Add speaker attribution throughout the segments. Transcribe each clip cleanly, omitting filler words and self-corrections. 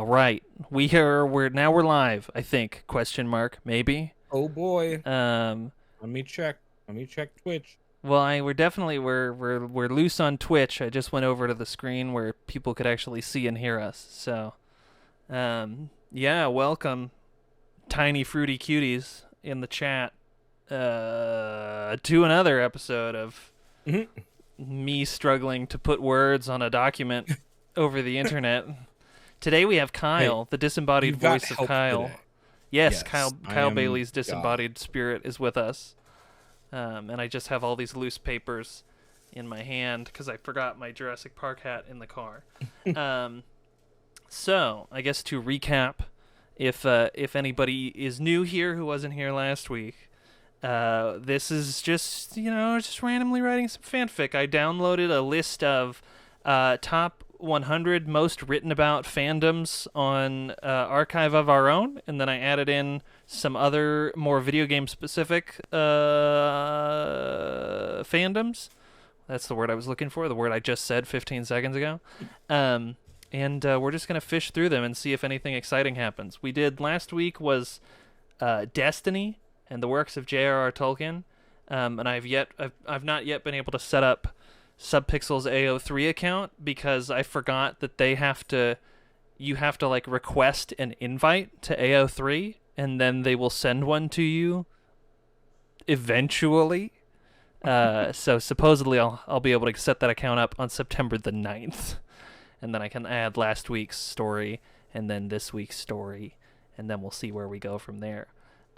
Speaker 1: All right, we're live. I think question mark maybe.
Speaker 2: Oh boy.
Speaker 1: Um,
Speaker 2: Let me check. Let me check Twitch.
Speaker 1: well, we're definitely we're loose on Twitch. I just went over to the screen where people could actually see and hear us. So, yeah, welcome, tiny fruity cuties in the chat, to another episode of
Speaker 2: Mhm.
Speaker 1: me struggling to put words on a document over the internet. Today we have
Speaker 2: Hey,
Speaker 1: Kyle, the disembodied
Speaker 2: you've got
Speaker 1: voice of
Speaker 2: help
Speaker 1: Kyle.
Speaker 2: today.
Speaker 1: Yes,
Speaker 2: Yes, I
Speaker 1: Kyle
Speaker 2: am
Speaker 1: Bailey's
Speaker 2: God.
Speaker 1: disembodied spirit is with us, and I just have all these loose papers in my hand because I forgot my Jurassic Park hat in the car. um, so I guess to recap, if anybody is new here who wasn't here last week, this is just just randomly writing some fanfic. I downloaded a list of top 100 most written about fandoms on Archive of Our Own, and then I added in some other more video game specific fandoms. That's the word I was looking for, the word I just said 15 seconds ago. And we're just going to fish through them and see if anything exciting happens. We did last week was Destiny and the works of J.R.R. Tolkien, and I've not yet been able to set up Subpixel's AO3 account because I forgot that you have to like request an invite to AO3 and then they will send one to you eventually. So supposedly I'll be able to set that account up on September the 9th, and then I can add last week's story and then this week's story, and then we'll see where we go from there.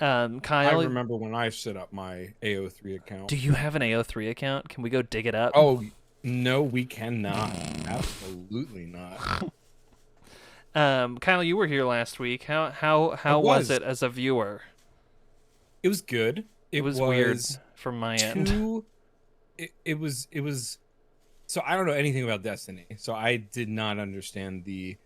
Speaker 2: I
Speaker 1: Kyle,
Speaker 2: remember when I set up my AO3 account.
Speaker 1: do you have an AO3 account? Can we go dig it up?
Speaker 2: Oh, no, we cannot. Absolutely not.
Speaker 1: Kyle, you were here last week. How was it as a viewer?
Speaker 2: It was good.
Speaker 1: It was weird from my end.
Speaker 2: It was so I don't know anything about Destiny. So I did not understand the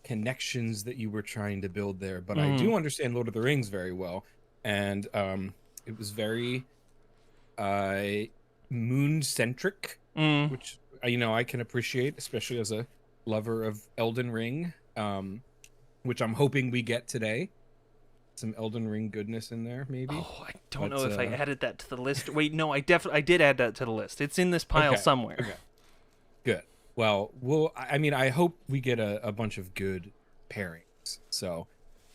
Speaker 2: connections that you were trying to build there, but I do understand Lord of the Rings very well, and it was very moon centric, which I can appreciate, especially as a lover of Elden Ring, which I'm hoping we get today. Some Elden Ring goodness in there, maybe.
Speaker 1: Oh, I don't know if I added that to the list. Wait, no, I did add that to the list. It's in this pile somewhere.
Speaker 2: Okay. Good. Well, I hope we get a bunch of good pairings. So,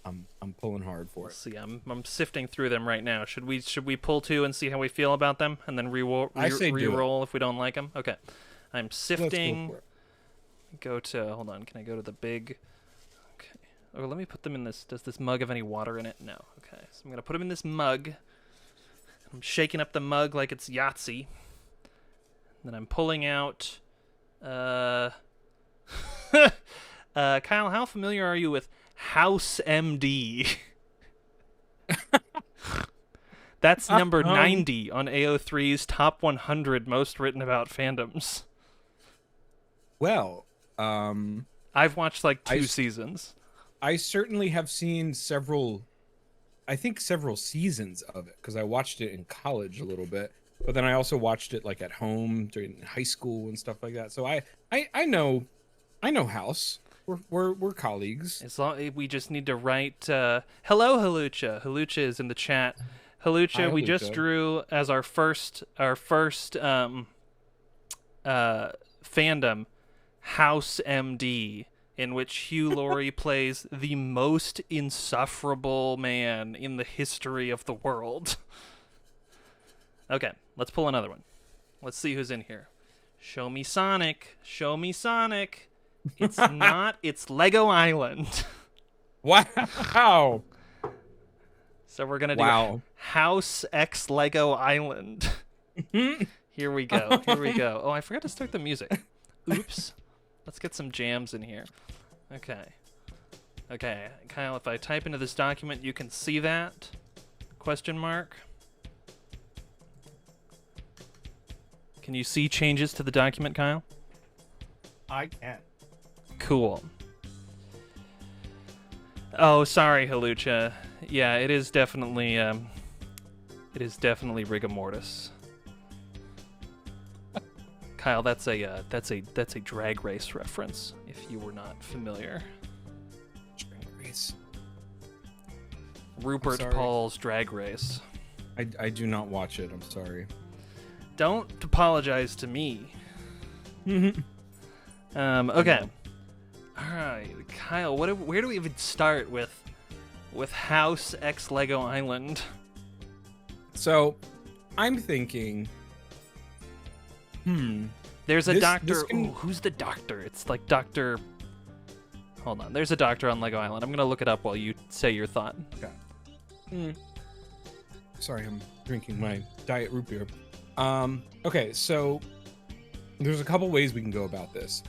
Speaker 2: I'm pulling hard for it.
Speaker 1: Let's see, I'm sifting through them right now. Should we pull two and see how we feel about them, and then re-roll if we don't like them? Okay. I'm sifting.
Speaker 2: Let's
Speaker 1: go to. Hold on. Can I go to the big? Okay. Oh, let me put them in this. Does this mug have any water in it? No. Okay. So I'm gonna put them in this mug. I'm shaking up the mug like it's Yahtzee. And then I'm pulling out. Kyle, how familiar are you with House MD? That's number 90 on AO3's top 100 most written about fandoms.
Speaker 2: Well,
Speaker 1: I've watched like two seasons.
Speaker 2: I certainly have seen several seasons of it because I watched it in college a little bit, but then I also watched it like at home during high school and stuff like that. So I know House. We're colleagues.
Speaker 1: As long we just need to write hello Halucha. Halucha is in the chat. Halucha,
Speaker 2: Hi,
Speaker 1: we
Speaker 2: Halucha.
Speaker 1: just drew as our first fandom House MD, in which Hugh Laurie plays the most insufferable man in the history of the world. Okay, let's pull another one. Let's see who's in here. Show me Sonic. Show me Sonic. It's not. It's Lego Island.
Speaker 2: Wow.
Speaker 1: So we're going to do House X Lego Island. Here we go. Here we go. Oh, I forgot to start the music. Oops. Let's get some jams in here. Okay. Okay, Kyle, if I type into this document, you can see that? Question mark. Can you see changes to the document, Kyle?
Speaker 2: I can.
Speaker 1: Cool. Oh, sorry, Halucha. Yeah, it is definitely rigor mortis. Kyle, that's a drag race reference. If you were not familiar.
Speaker 2: Race?
Speaker 1: Rupert
Speaker 2: sorry.
Speaker 1: Paul's Drag Race.
Speaker 2: I do not watch it. I'm sorry.
Speaker 1: Don't apologize to me.
Speaker 2: Mm-hmm.
Speaker 1: Okay. All right, Kyle. Where do we even start with House X Lego Island?
Speaker 2: So, I'm thinking.
Speaker 1: There's a
Speaker 2: This
Speaker 1: doctor.
Speaker 2: can-
Speaker 1: Ooh, who's the doctor? It's like Doctor. Hold on. There's a doctor on Lego Island. I'm gonna look it up while you say your thought.
Speaker 2: Sorry, I'm drinking my diet root beer. Okay, so there's a couple ways we can go about this.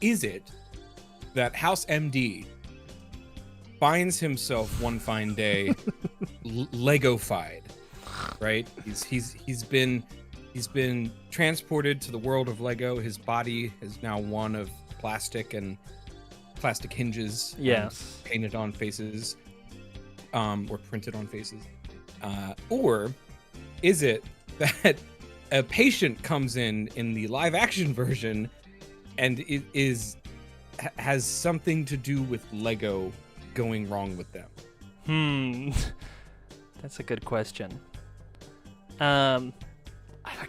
Speaker 2: Is it that House MD finds himself one fine day Lego-fied, right? He's been transported to the world of Lego. His body is now one of plastic and plastic hinges.
Speaker 1: Yes.
Speaker 2: Painted on faces, or printed on faces. Or is it that a patient comes in the live action version and it has something to do with Lego going wrong with them?
Speaker 1: That's a good question. I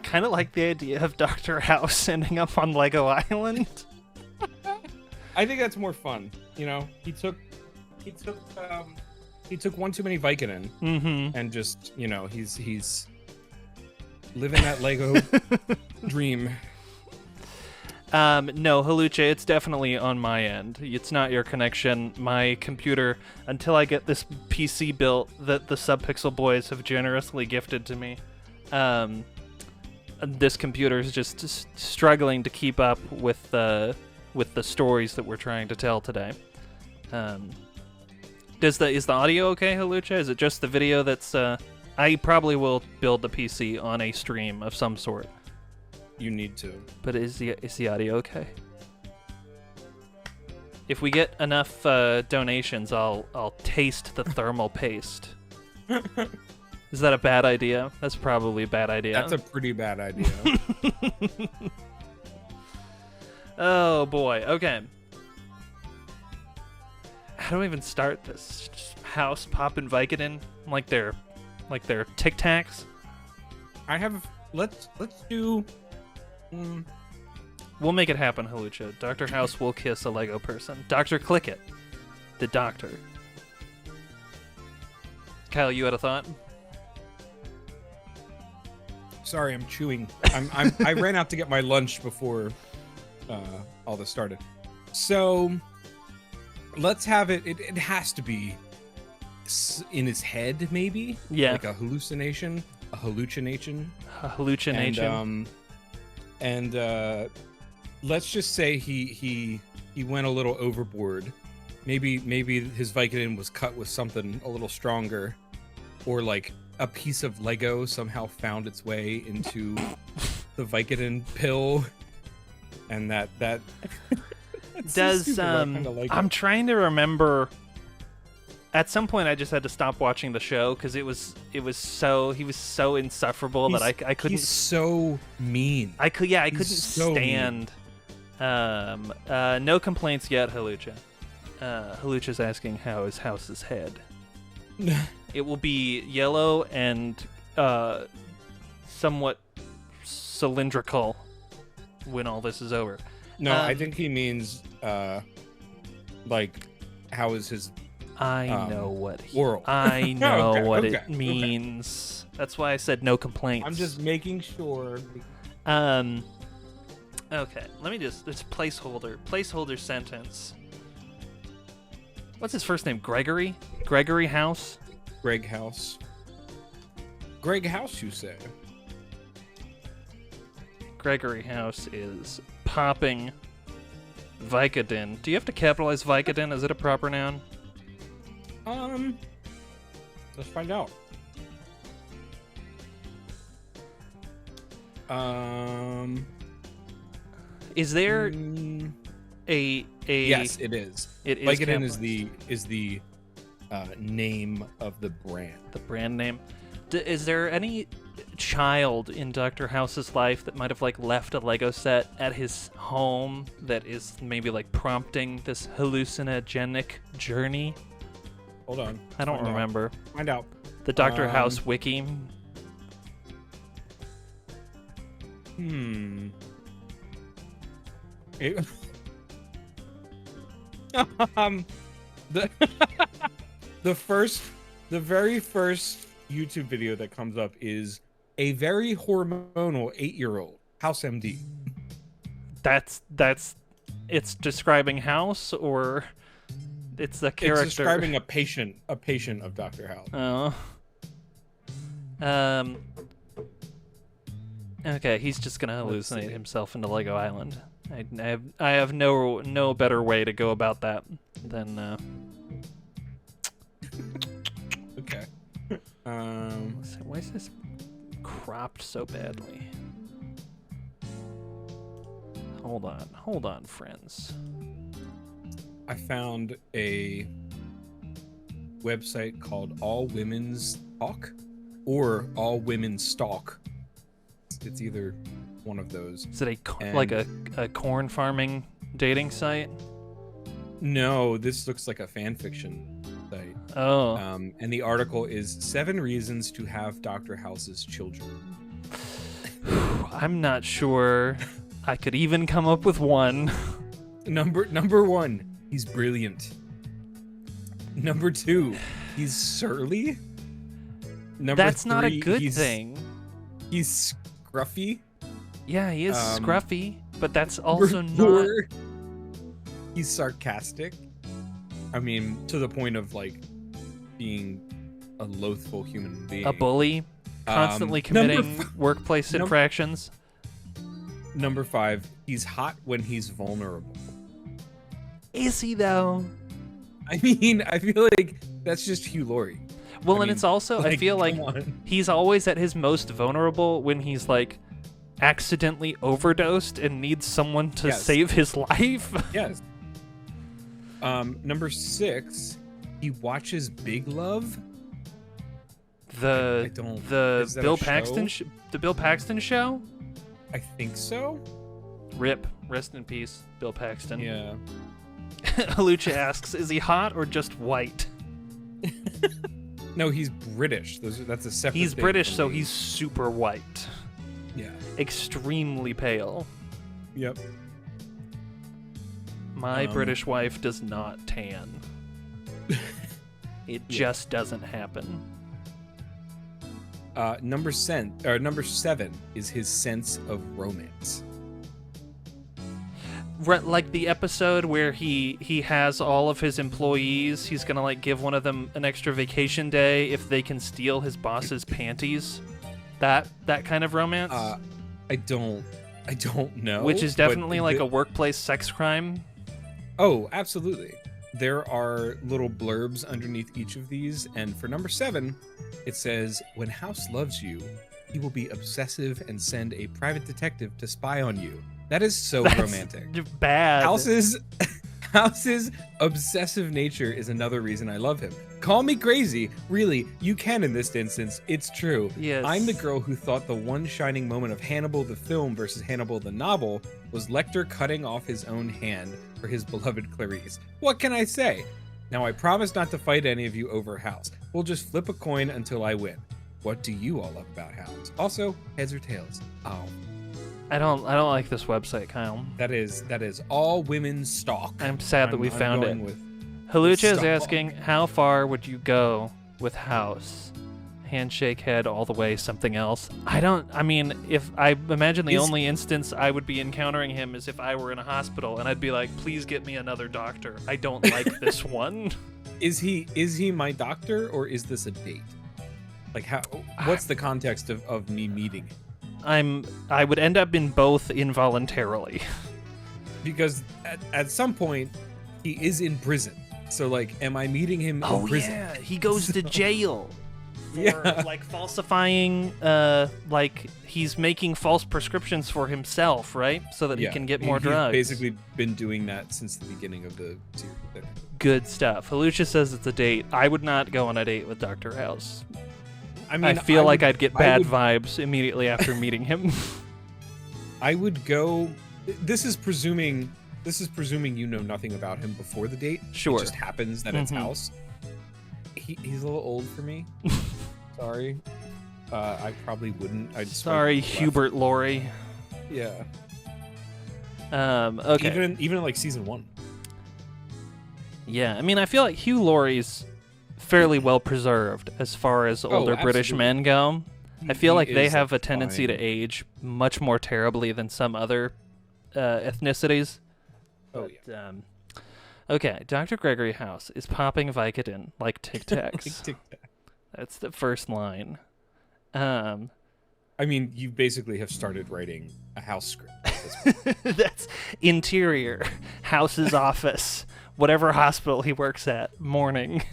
Speaker 1: kind of like the idea of Dr. House ending up on Lego Island.
Speaker 2: I think that's more fun. You know, he took one too many Vicodin, and just, you know, he's living that Lego dream.
Speaker 1: No, Halucha, it's definitely on my end. It's not your connection. My computer, until I get this PC built that the Subpixel Boys have generously gifted to me, this computer is just struggling to keep up with the stories that we're trying to tell today. Is the audio okay, Halucha? Is it just the video that's... I probably will build the PC on a stream of some sort.
Speaker 2: You need to.
Speaker 1: But is the audio okay? If we get enough donations, I'll taste the thermal paste. Is that a bad idea? That's probably a bad idea.
Speaker 2: That's a pretty bad idea.
Speaker 1: Oh boy. Okay. How do I even start this? Just House popping Vicodin like they're Tic Tacs.
Speaker 2: Let's do.
Speaker 1: We'll make it happen, Halucha. Dr. House will kiss a Lego person. Dr. Clickit, the doctor. Kyle, you had a thought?
Speaker 2: Sorry, I'm chewing. I ran out to get my lunch before all this started. So let's have it. It has to be in his head, maybe.
Speaker 1: Yeah.
Speaker 2: Like a hallucination. A hallucination. And let's just say he went a little overboard. Maybe his Vicodin was cut with something a little stronger, or like a piece of Lego somehow found its way into the Vicodin pill, and that
Speaker 1: does
Speaker 2: like
Speaker 1: I'm trying to remember. At some point, I just had to stop watching the show because he was so insufferable that I couldn't.
Speaker 2: He's so mean.
Speaker 1: I couldn't
Speaker 2: so
Speaker 1: stand. No complaints yet, Halucha. Halucha's asking how is House's head. It will be yellow and somewhat cylindrical when all this is over.
Speaker 2: No, I think he means like how is his.
Speaker 1: I know what
Speaker 2: oral.
Speaker 1: I know what
Speaker 2: okay,
Speaker 1: it means. Okay. That's why I said no complaints.
Speaker 2: I'm just making sure.
Speaker 1: Okay, let me just this placeholder sentence. What's his first name? Gregory House.
Speaker 2: Greg House, you say?
Speaker 1: Gregory House is popping Vicodin. Do you have to capitalize Vicodin? Is it a proper noun?
Speaker 2: Let's find out.
Speaker 1: Is there a
Speaker 2: Yes, it is.
Speaker 1: It is
Speaker 2: Vicodin
Speaker 1: capitalized.
Speaker 2: is the name of the brand.
Speaker 1: The brand name. Is there any child in Dr. House's life that might have like left a Lego set at his home that is maybe like prompting this hallucinogenic journey?
Speaker 2: Hold on.
Speaker 1: I don't remember.
Speaker 2: Find out.
Speaker 1: The Dr. House wiki.
Speaker 2: It, the very first YouTube video that comes up is a very hormonal 8-year-old House MD.
Speaker 1: That's it's describing House, or it's the character.
Speaker 2: It's describing a patient of Dr. House.
Speaker 1: Oh. Okay, he's just gonna hallucinate himself into Lego Island. I have no better way to go about that than.
Speaker 2: Okay.
Speaker 1: Why is this cropped so badly? Hold on, friends.
Speaker 2: I found a website called All Women's Talk or All Women's Stalk. It's either one of those.
Speaker 1: Is it like a corn farming dating site?
Speaker 2: No, this looks like a fan fiction site.
Speaker 1: Oh.
Speaker 2: And the article is 7 Reasons to Have Dr. House's Children.
Speaker 1: I'm not sure I could even come up with one.
Speaker 2: Number 1, he's brilliant. Number 2, he's surly.
Speaker 1: That's 3, not a good thing.
Speaker 2: He's scruffy.
Speaker 1: Yeah, he is scruffy, but that's also not.
Speaker 2: He's sarcastic. I mean, to the point of like being a loathful human being.
Speaker 1: A bully, constantly committing workplace infractions.
Speaker 2: Number 5, he's hot when he's vulnerable.
Speaker 1: Is he though?
Speaker 2: I mean, I feel like that's just Hugh Laurie.
Speaker 1: Well, and it's also, I feel like he's always at his most vulnerable when he's like accidentally overdosed and needs someone to save his life.
Speaker 2: Yes. Number 6, he watches Big Love.
Speaker 1: The Bill Paxton the Bill Paxton show?
Speaker 2: I think so.
Speaker 1: RIP. Rest in peace, Bill Paxton.
Speaker 2: Yeah.
Speaker 1: Lucha asks, is he hot or just white?
Speaker 2: No, he's British. That's a separate
Speaker 1: He's British, so he's super white.
Speaker 2: Yeah.
Speaker 1: Extremely pale.
Speaker 2: Yep.
Speaker 1: My British wife does not tan. It just doesn't happen.
Speaker 2: Number 7 is his sense of romance.
Speaker 1: Like the episode where he has all of his employees, he's gonna like give one of them an extra vacation day if they can steal his boss's panties. That kind of romance.
Speaker 2: I don't know.
Speaker 1: Which is definitely like a workplace sex crime.
Speaker 2: Oh, absolutely. There are little blurbs underneath each of these, and for number 7, it says, "When House loves you, he will be obsessive and send a private detective to spy on you." That is so romantic.
Speaker 1: Bad.
Speaker 2: House's obsessive nature is another reason I love him. Call me crazy. Really, you can in this instance. It's true.
Speaker 1: Yes.
Speaker 2: I'm the girl who thought the one shining moment of Hannibal the film versus Hannibal the novel was Lecter cutting off his own hand for his beloved Clarice. What can I say? Now I promise not to fight any of you over House. We'll just flip a coin until I win. What do you all love about House? Also, heads or tails? Oh.
Speaker 1: I don't like this website, Kyle.
Speaker 2: That is All Women's Stalk.
Speaker 1: I'm sad that we found it. Halucha is asking, how far would you go with House? Handshake, head, all the way, something else. I imagine the only instance I would be encountering him is if I were in a hospital and I'd be like, please get me another doctor. I don't like this one.
Speaker 2: Is he my doctor, or is this a date? Like, what's the context of me meeting him?
Speaker 1: I would end up in both involuntarily.
Speaker 2: Because at some point he is in prison. So like, am I meeting him in prison?
Speaker 1: Yeah, he goes to jail. For, like, falsifying, like, he's making false prescriptions for himself, right? So that he can get more drugs.
Speaker 2: He's basically been doing that since the beginning of the series.
Speaker 1: Good stuff. Halucha says it's a date. I would not go on a date with Dr. House. I feel like I'd get bad vibes immediately after meeting him.
Speaker 2: I would go. This is presuming you know nothing about him before the date.
Speaker 1: Sure.
Speaker 2: It just happens that it's House. he's a little old for me. Sorry. I probably wouldn't.
Speaker 1: Sorry, Hubert Laurie.
Speaker 2: Yeah.
Speaker 1: Okay.
Speaker 2: Even like season 1.
Speaker 1: Yeah, I mean, I feel like Hugh Laurie's fairly well preserved as far as older British men go. I feel like they have a tendency to age much more terribly than some other ethnicities.
Speaker 2: Oh,
Speaker 1: but, yeah. Okay, Dr. Gregory House is popping Vicodin like Tic Tacs. That's the first line.
Speaker 2: I mean, you basically have started writing a house script at this point.
Speaker 1: That's interior, House's office, whatever hospital he works at, morning.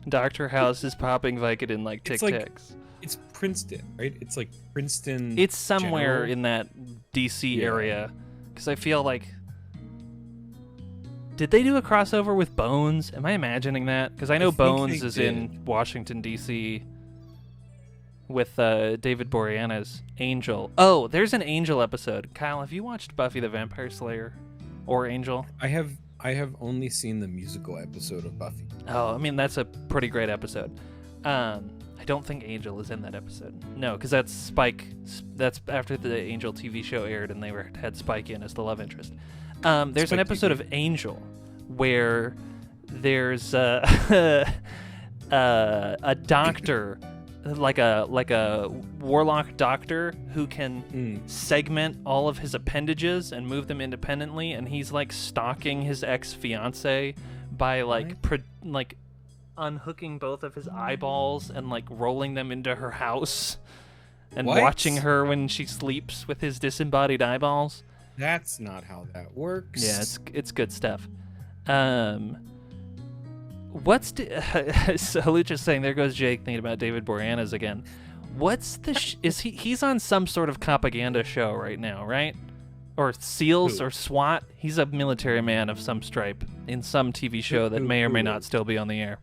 Speaker 1: Dr. House is popping Vicodin like Tic Tacs.
Speaker 2: It's Princeton, right? It's like Princeton.
Speaker 1: It's somewhere
Speaker 2: General.
Speaker 1: In that DC area, because I feel like. Did they do a crossover with Bones? Am I imagining that? Because I know Bones is in Washington D.C. with David Boreanaz's Angel. Oh, there's an Angel episode. Kyle, have you watched Buffy the Vampire Slayer or Angel?
Speaker 2: I have only seen the musical episode of Buffy.
Speaker 1: Oh, I mean that's a pretty great episode. I don't think Angel is in that episode. No, because that's Spike. That's after the Angel TV show aired, and they had Spike in as the love interest. There's an episode of Angel where there's a doctor, like a warlock doctor who can segment all of his appendages and move them independently, and he's like stalking his ex-fiance by like unhooking both of his eyeballs and like rolling them into her house and watching her when she sleeps with his disembodied eyeballs.
Speaker 2: That's not how that works.
Speaker 1: Yeah, it's good stuff. What's so Lucha's saying? There goes Jake thinking about David Boreanaz again. What's the? Is he's on some sort of propaganda show right now, right? Or SEALs or SWAT? He's a military man of some stripe in some TV show that may or may not still be on the air.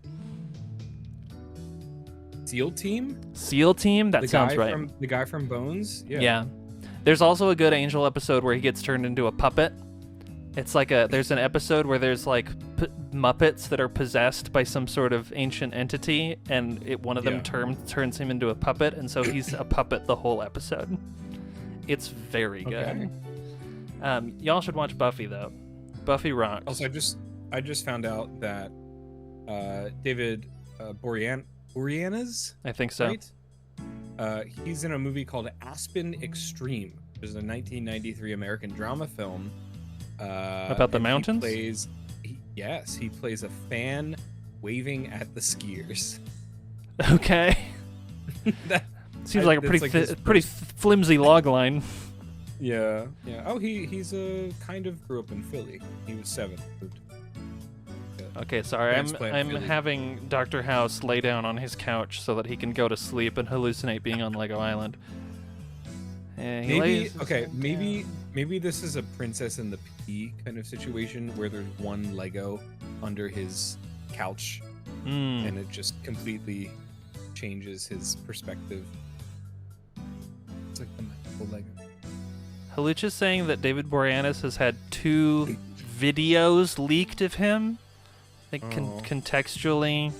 Speaker 2: SEAL Team?
Speaker 1: SEAL Team? That sounds right.
Speaker 2: The guy from Bones?
Speaker 1: Yeah. There's also a good Angel episode where he gets turned into a puppet. It's like there's an episode where there's like Muppets that are possessed by some sort of ancient entity, and one of them turns him into a puppet, and so he's a puppet the whole episode. It's very good. Okay. Y'all should watch Buffy though. Buffy rocks.
Speaker 2: Also, I just found out that David Boreanaz,
Speaker 1: I think so.
Speaker 2: Right? He's in a movie called Aspen Extreme, which is a 1993 American drama film.
Speaker 1: About the mountains?
Speaker 2: He plays a fan waving at the skiers.
Speaker 1: Okay. Seems like a pretty flimsy log line.
Speaker 2: Yeah. Oh, he's kind of grew up in Philly. He was 7.
Speaker 1: Okay, sorry. I'm having Dr. House lay down on his couch so that he can go to sleep and hallucinate being on Lego Island.
Speaker 2: Maybe this is a Princess and the Pea kind of situation where there's one Lego under his couch, and it just completely changes his perspective. It's like the magical Lego.
Speaker 1: Halucha's saying that David Boreanaz has had 2 videos leaked of him. I think contextually,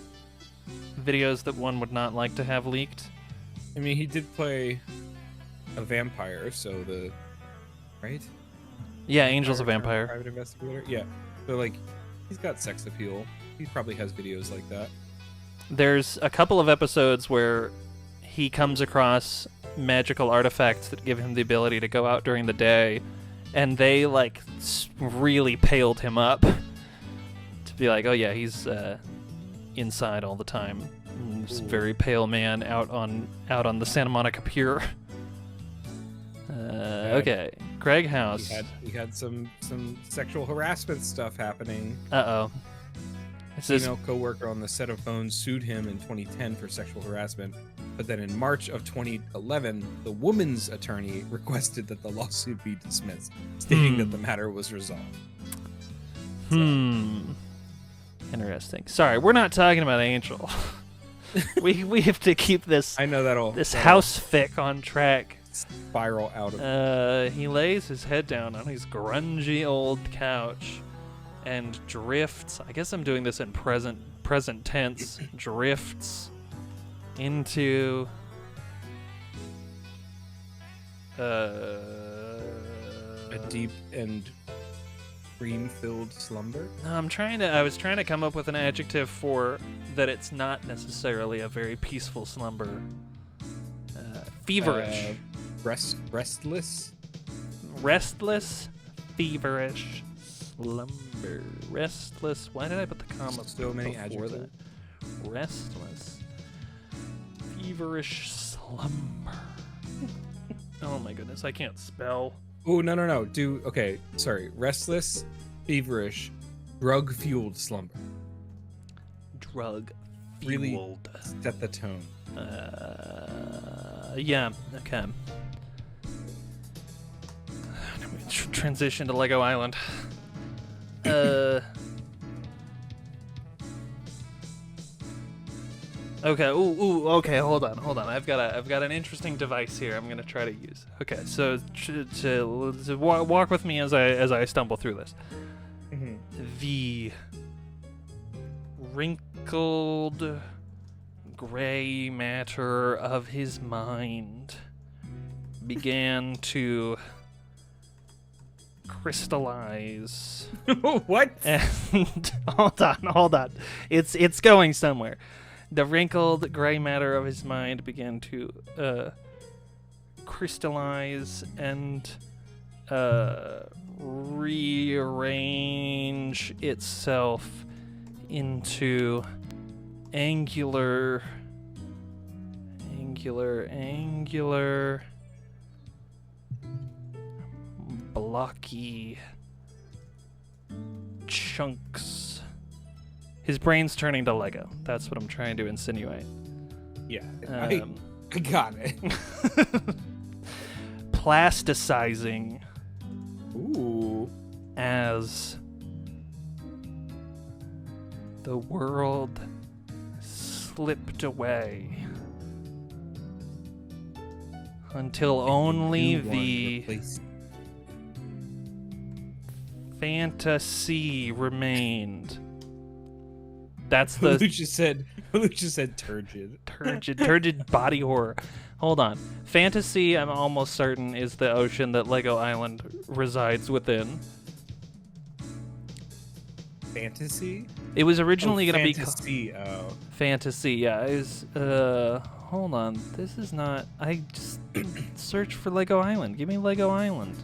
Speaker 1: videos that one would not like to have leaked.
Speaker 2: I mean, he did play a vampire, so right?
Speaker 1: Yeah, Angel's a vampire.
Speaker 2: Private investigator. Yeah. So like, he's got sex appeal. He probably has videos like that.
Speaker 1: There's a couple of episodes where he comes across magical artifacts that give him the ability to go out during the day, and they like really paled him up to be like, oh yeah, he's inside all the time. This very pale man out on the Santa Monica Pier. Okay, Craig House.
Speaker 2: He had some sexual harassment stuff happening.
Speaker 1: Uh-oh.
Speaker 2: A female co-worker on the set of Bones sued him in 2010 for sexual harassment, but then in March of 2011, the woman's attorney requested that the lawsuit be dismissed, stating that the matter was resolved.
Speaker 1: Interesting. Sorry, we're not talking about Angel. we have to keep this.
Speaker 2: I know that'll
Speaker 1: house fic on track.
Speaker 2: Spiral out of.
Speaker 1: He lays his head down on his grungy old couch, and drifts. I guess I'm doing this in present tense. Drifts into
Speaker 2: A deep and cream-filled slumber.
Speaker 1: I was trying to come up with an adjective for that. It's not necessarily a very peaceful slumber. Feverish.
Speaker 2: Restless.
Speaker 1: Restless, feverish, slumber. Restless. Why did I put the comma
Speaker 2: So many
Speaker 1: before
Speaker 2: adjectives.
Speaker 1: that? Restless, feverish, slumber. Oh my goodness, I can't spell.
Speaker 2: Oh, no. Okay, sorry. Restless, feverish, drug-fueled slumber.
Speaker 1: Drug
Speaker 2: Really
Speaker 1: fueled.
Speaker 2: set the tone.
Speaker 1: Yeah, okay. Transition to Lego Island. Okay. Okay. Hold on. I've got an interesting device here. I'm gonna try to use. Okay. So to walk with me as I stumble through this.
Speaker 2: Mm-hmm.
Speaker 1: The wrinkled gray matter of his mind began to crystallize.
Speaker 2: What?
Speaker 1: And hold on. It's going somewhere. The wrinkled gray matter of his mind began to crystallize and rearrange itself into angular, blocky chunks. His brain's turning to Lego. That's what I'm trying to insinuate.
Speaker 2: Yeah, I got it.
Speaker 1: Plasticizing
Speaker 2: Ooh.
Speaker 1: as the world slipped away until only the fantasy remained. That's the
Speaker 2: Lucia said turgid.
Speaker 1: turgid body horror. Hold on. Fantasy, I'm almost certain, is the ocean that Lego Island resides within.
Speaker 2: Fantasy?
Speaker 1: It was originally going to be
Speaker 2: fantasy. Oh.
Speaker 1: Fantasy, yeah. It was, hold on. This is not... I just searched for Lego Island. Give me Lego Island.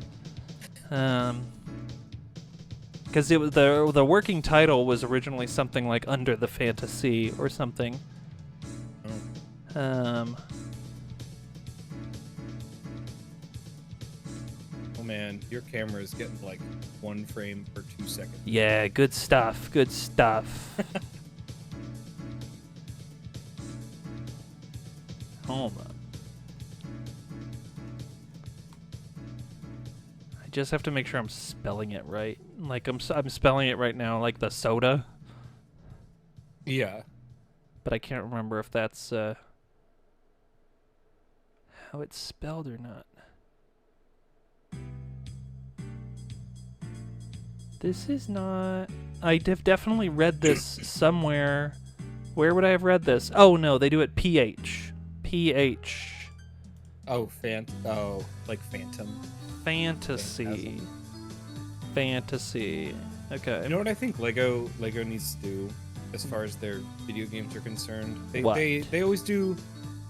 Speaker 1: Because it was the working title was originally something like Under the Fantasy or something.
Speaker 2: Oh man, your camera is getting like 1 frame per 2 seconds.
Speaker 1: Yeah, good stuff. Good stuff. Hold on. I just have to make sure I'm spelling it right. Like I'm spelling it right now, like the soda,
Speaker 2: Yeah.
Speaker 1: but I can't remember if that's how it's spelled or not. This is not... I have definitely read this somewhere. Where would I have read this? Oh, no, they do it PH. PH.
Speaker 2: Oh, like phantom.
Speaker 1: Fantasy. Fantasy. Okay.
Speaker 2: You know what I think Lego needs to do as far as their video games are concerned?
Speaker 1: What?
Speaker 2: They always do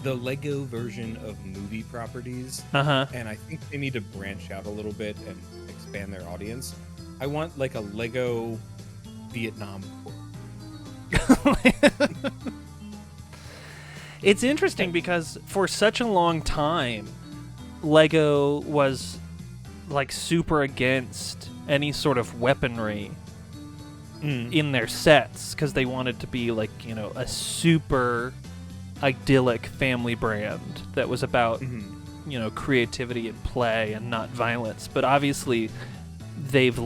Speaker 2: the Lego version of movie properties.
Speaker 1: Uh-huh.
Speaker 2: And I think they need to branch out a little bit and expand their audience. I want like a Lego Vietnam War.
Speaker 1: It's interesting because for such a long time, Lego was like super against any sort of weaponry in their sets because they wanted to be like, you know, a super idyllic family brand that was about, you know, creativity and play and not violence. But obviously they've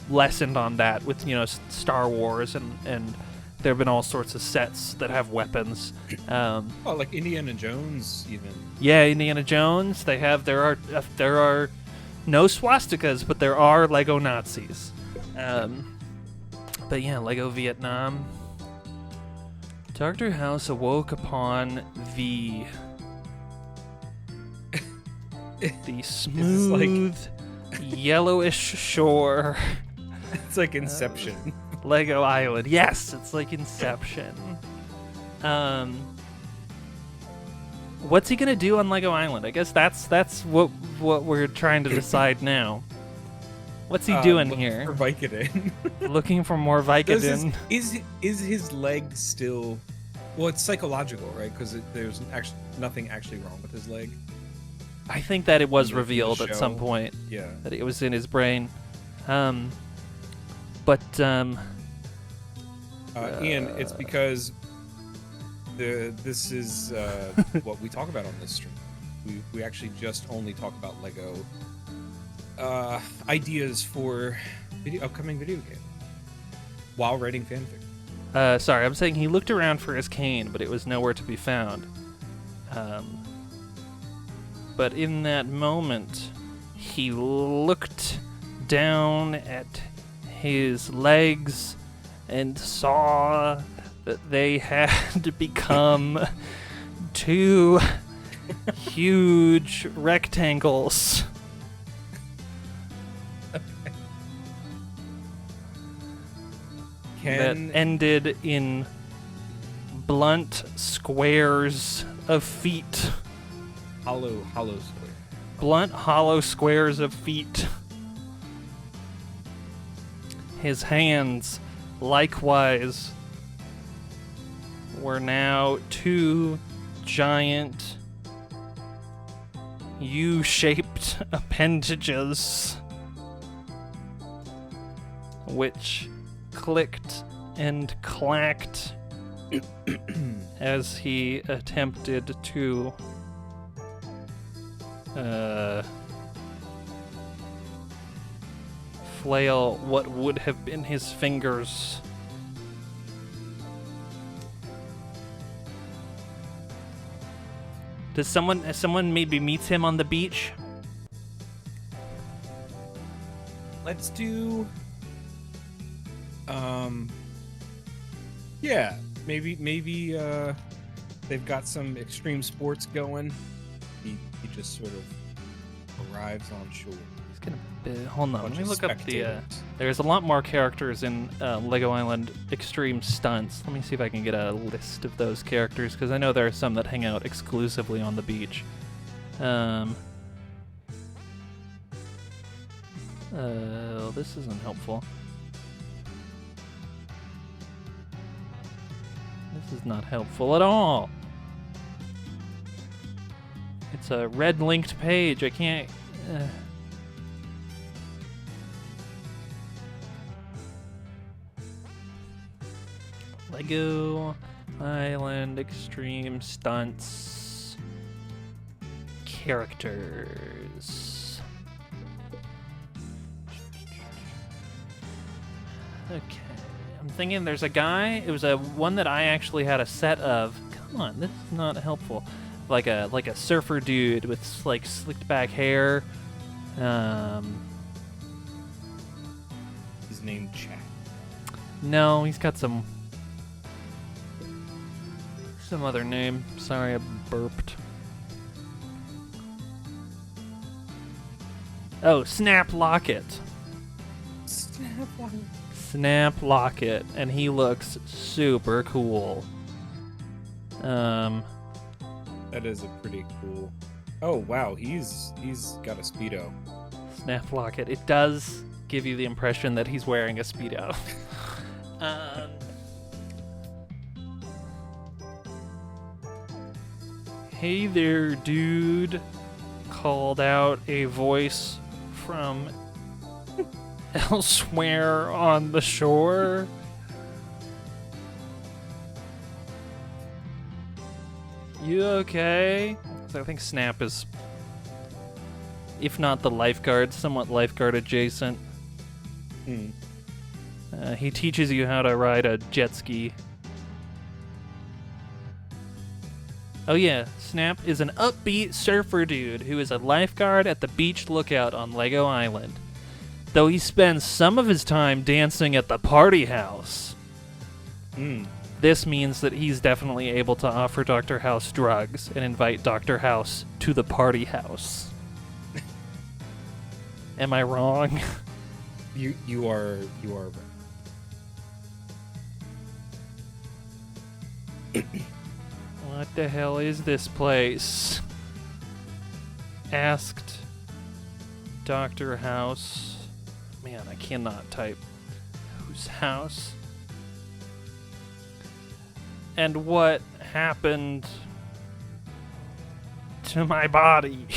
Speaker 1: lessened on that with, you know, Star Wars and there have been all sorts of sets that have weapons.
Speaker 2: Oh, like Indiana Jones even.
Speaker 1: Yeah, Indiana Jones. There are no swastikas, but there are Lego Nazis. But yeah, Lego Vietnam. Dr. House awoke upon the smooth, yellowish shore.
Speaker 2: It's like Inception.
Speaker 1: Lego Island. Yes, it's like Inception. What's he gonna do on Lego Island? I guess that's what we're trying to decide now. What's he doing here?
Speaker 2: For Vicodin.
Speaker 1: Looking for more Vicodin.
Speaker 2: Is his leg still? Well, it's psychological, right? Because there's actually nothing actually wrong with his leg.
Speaker 1: I think that it was revealed at some point.
Speaker 2: Yeah.
Speaker 1: That it was in his brain. Ian,
Speaker 2: it's because this is what we talk about on this stream. We actually just only talk about Lego ideas for upcoming video game while writing fanfic.
Speaker 1: Sorry, I'm saying he looked around for his cane, but it was nowhere to be found. But in that moment, he looked down at his legs and saw that they had become two huge rectangles. That ended in blunt squares of feet.
Speaker 2: Hollow square.
Speaker 1: Blunt, hollow squares of feet. His hands, likewise, were now two giant U-shaped appendages, which clicked and clacked as he attempted to flail what would have been his fingers. Does someone maybe meets him on the beach?
Speaker 2: Let's do yeah, maybe they've got some extreme sports going. He just sort of arrives on shore.
Speaker 1: He's gonna hold on. Let me look up the. There's a lot more characters in Lego Island Extreme Stunts. Let me see if I can get a list of those characters, because I know there are some that hang out exclusively on the beach. This isn't helpful. This is not helpful at all. It's a red linked page. I can't. Lego Island Extreme Stunts characters. Okay, I'm thinking there's a guy. It was a one that I actually had a set of. Come on, this is not helpful. Like a surfer dude with like slicked back hair.
Speaker 2: His name Chad.
Speaker 1: No, he's got some other name. Sorry, I burped. Oh, Snap Locket. Snap Locket, and he looks super cool.
Speaker 2: That is a pretty cool. Oh wow, he's got a Speedo.
Speaker 1: Snap Locket. It does give you the impression that he's wearing a Speedo. Hey there, dude, called out a voice from elsewhere on the shore. You okay? So I think Snap is, if not the lifeguard, somewhat lifeguard adjacent. He teaches you how to ride a jet ski. Oh yeah, Snap is an upbeat surfer dude who is a lifeguard at the beach lookout on Lego Island. though he spends some of his time dancing at the party house. This means that he's definitely able to offer Dr. House drugs and invite Dr. House to the party house. Am I wrong?
Speaker 2: You are right.
Speaker 1: What the hell is this place? Asked Dr. House. Man, I cannot type. Whose house? And what happened to my body?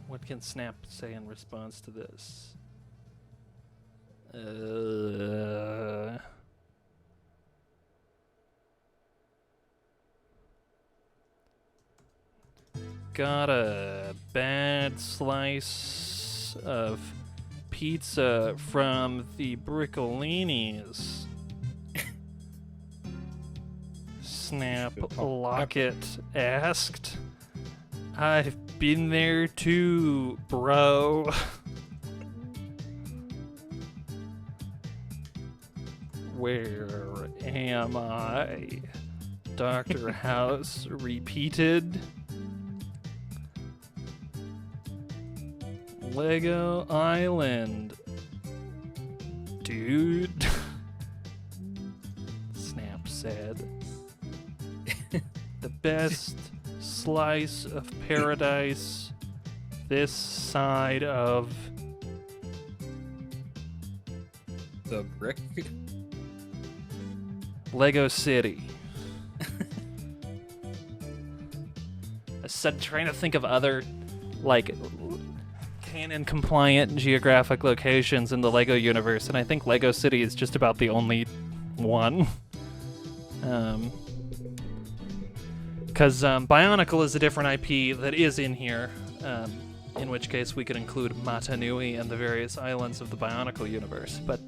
Speaker 1: What can Snap say in response to this? Got a bad slice of pizza from the Brickolinis. Snap Locket asked. I've been there too, bro. Where am I? Dr. House repeated. Lego Island. Dude. Snap said. The best slice of paradise this side of
Speaker 2: the brick.
Speaker 1: Lego City. I said trying to think of other like canon compliant geographic locations in the Lego universe, and I think Lego City is just about the only one. Because Bionicle is a different IP that is in here, in which case we could include Matanui and the various islands of the Bionicle universe, but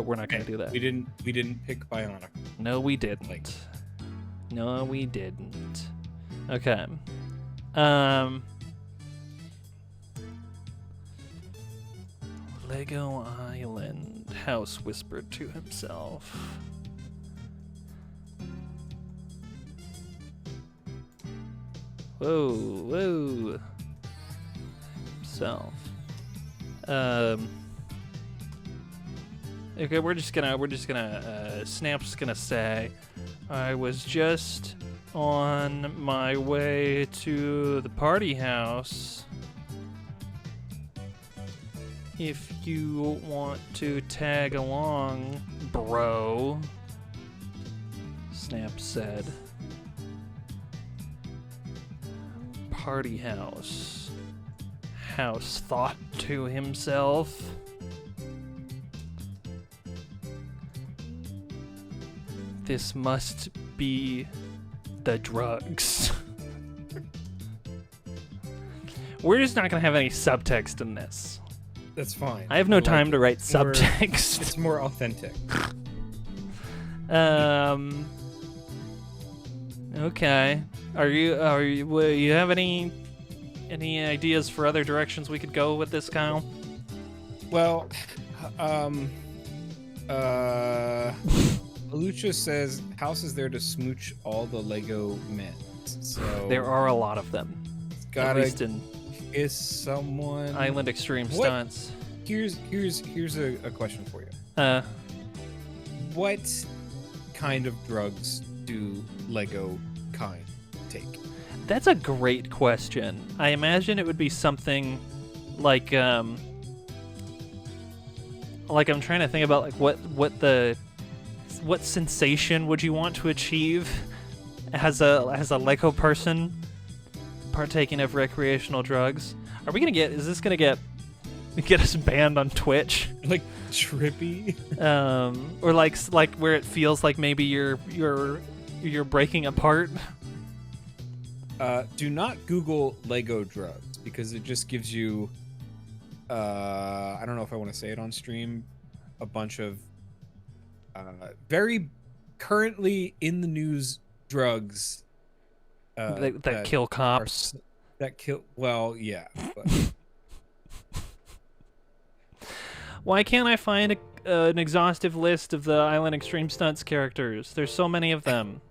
Speaker 1: we're not going to do that.
Speaker 2: We didn't pick Bionicle.
Speaker 1: No, we didn't. No, we didn't. Okay. Lego Island. House whispered to himself. Whoa. Himself. Okay, we're just gonna Snap's gonna say, I was just on my way to the party house. If you want to tag along, bro, Snap said. Party house. House thought to himself. This must be the drugs. We're just not gonna have any subtext in this.
Speaker 2: That's fine.
Speaker 1: I have no time to write subtext.
Speaker 2: It's more authentic.
Speaker 1: Okay. Are you have any ideas for other directions we could go with this, Kyle?
Speaker 2: Well, Lucha says House is there to smooch all the Lego men. So
Speaker 1: there are a lot of them.
Speaker 2: At
Speaker 1: least in
Speaker 2: is someone
Speaker 1: Island Extreme Stunts.
Speaker 2: Here's a question for you. What kind of drugs do Lego kind take?
Speaker 1: That's a great question. I imagine it would be something like I'm trying to think about like what sensation would you want to achieve as a Lego person partaking of recreational drugs? Are we gonna get? Is this gonna get us banned on Twitch?
Speaker 2: Like trippy?
Speaker 1: Or like where it feels like maybe you're breaking apart?
Speaker 2: Do not Google Lego drugs because it just gives you I don't know if I want to say it on stream, a bunch of very currently in the news drugs
Speaker 1: that kill cops.
Speaker 2: That kill. Well, yeah. But...
Speaker 1: Why can't I find an exhaustive list of the Island Extreme Stunts characters? There's so many of them.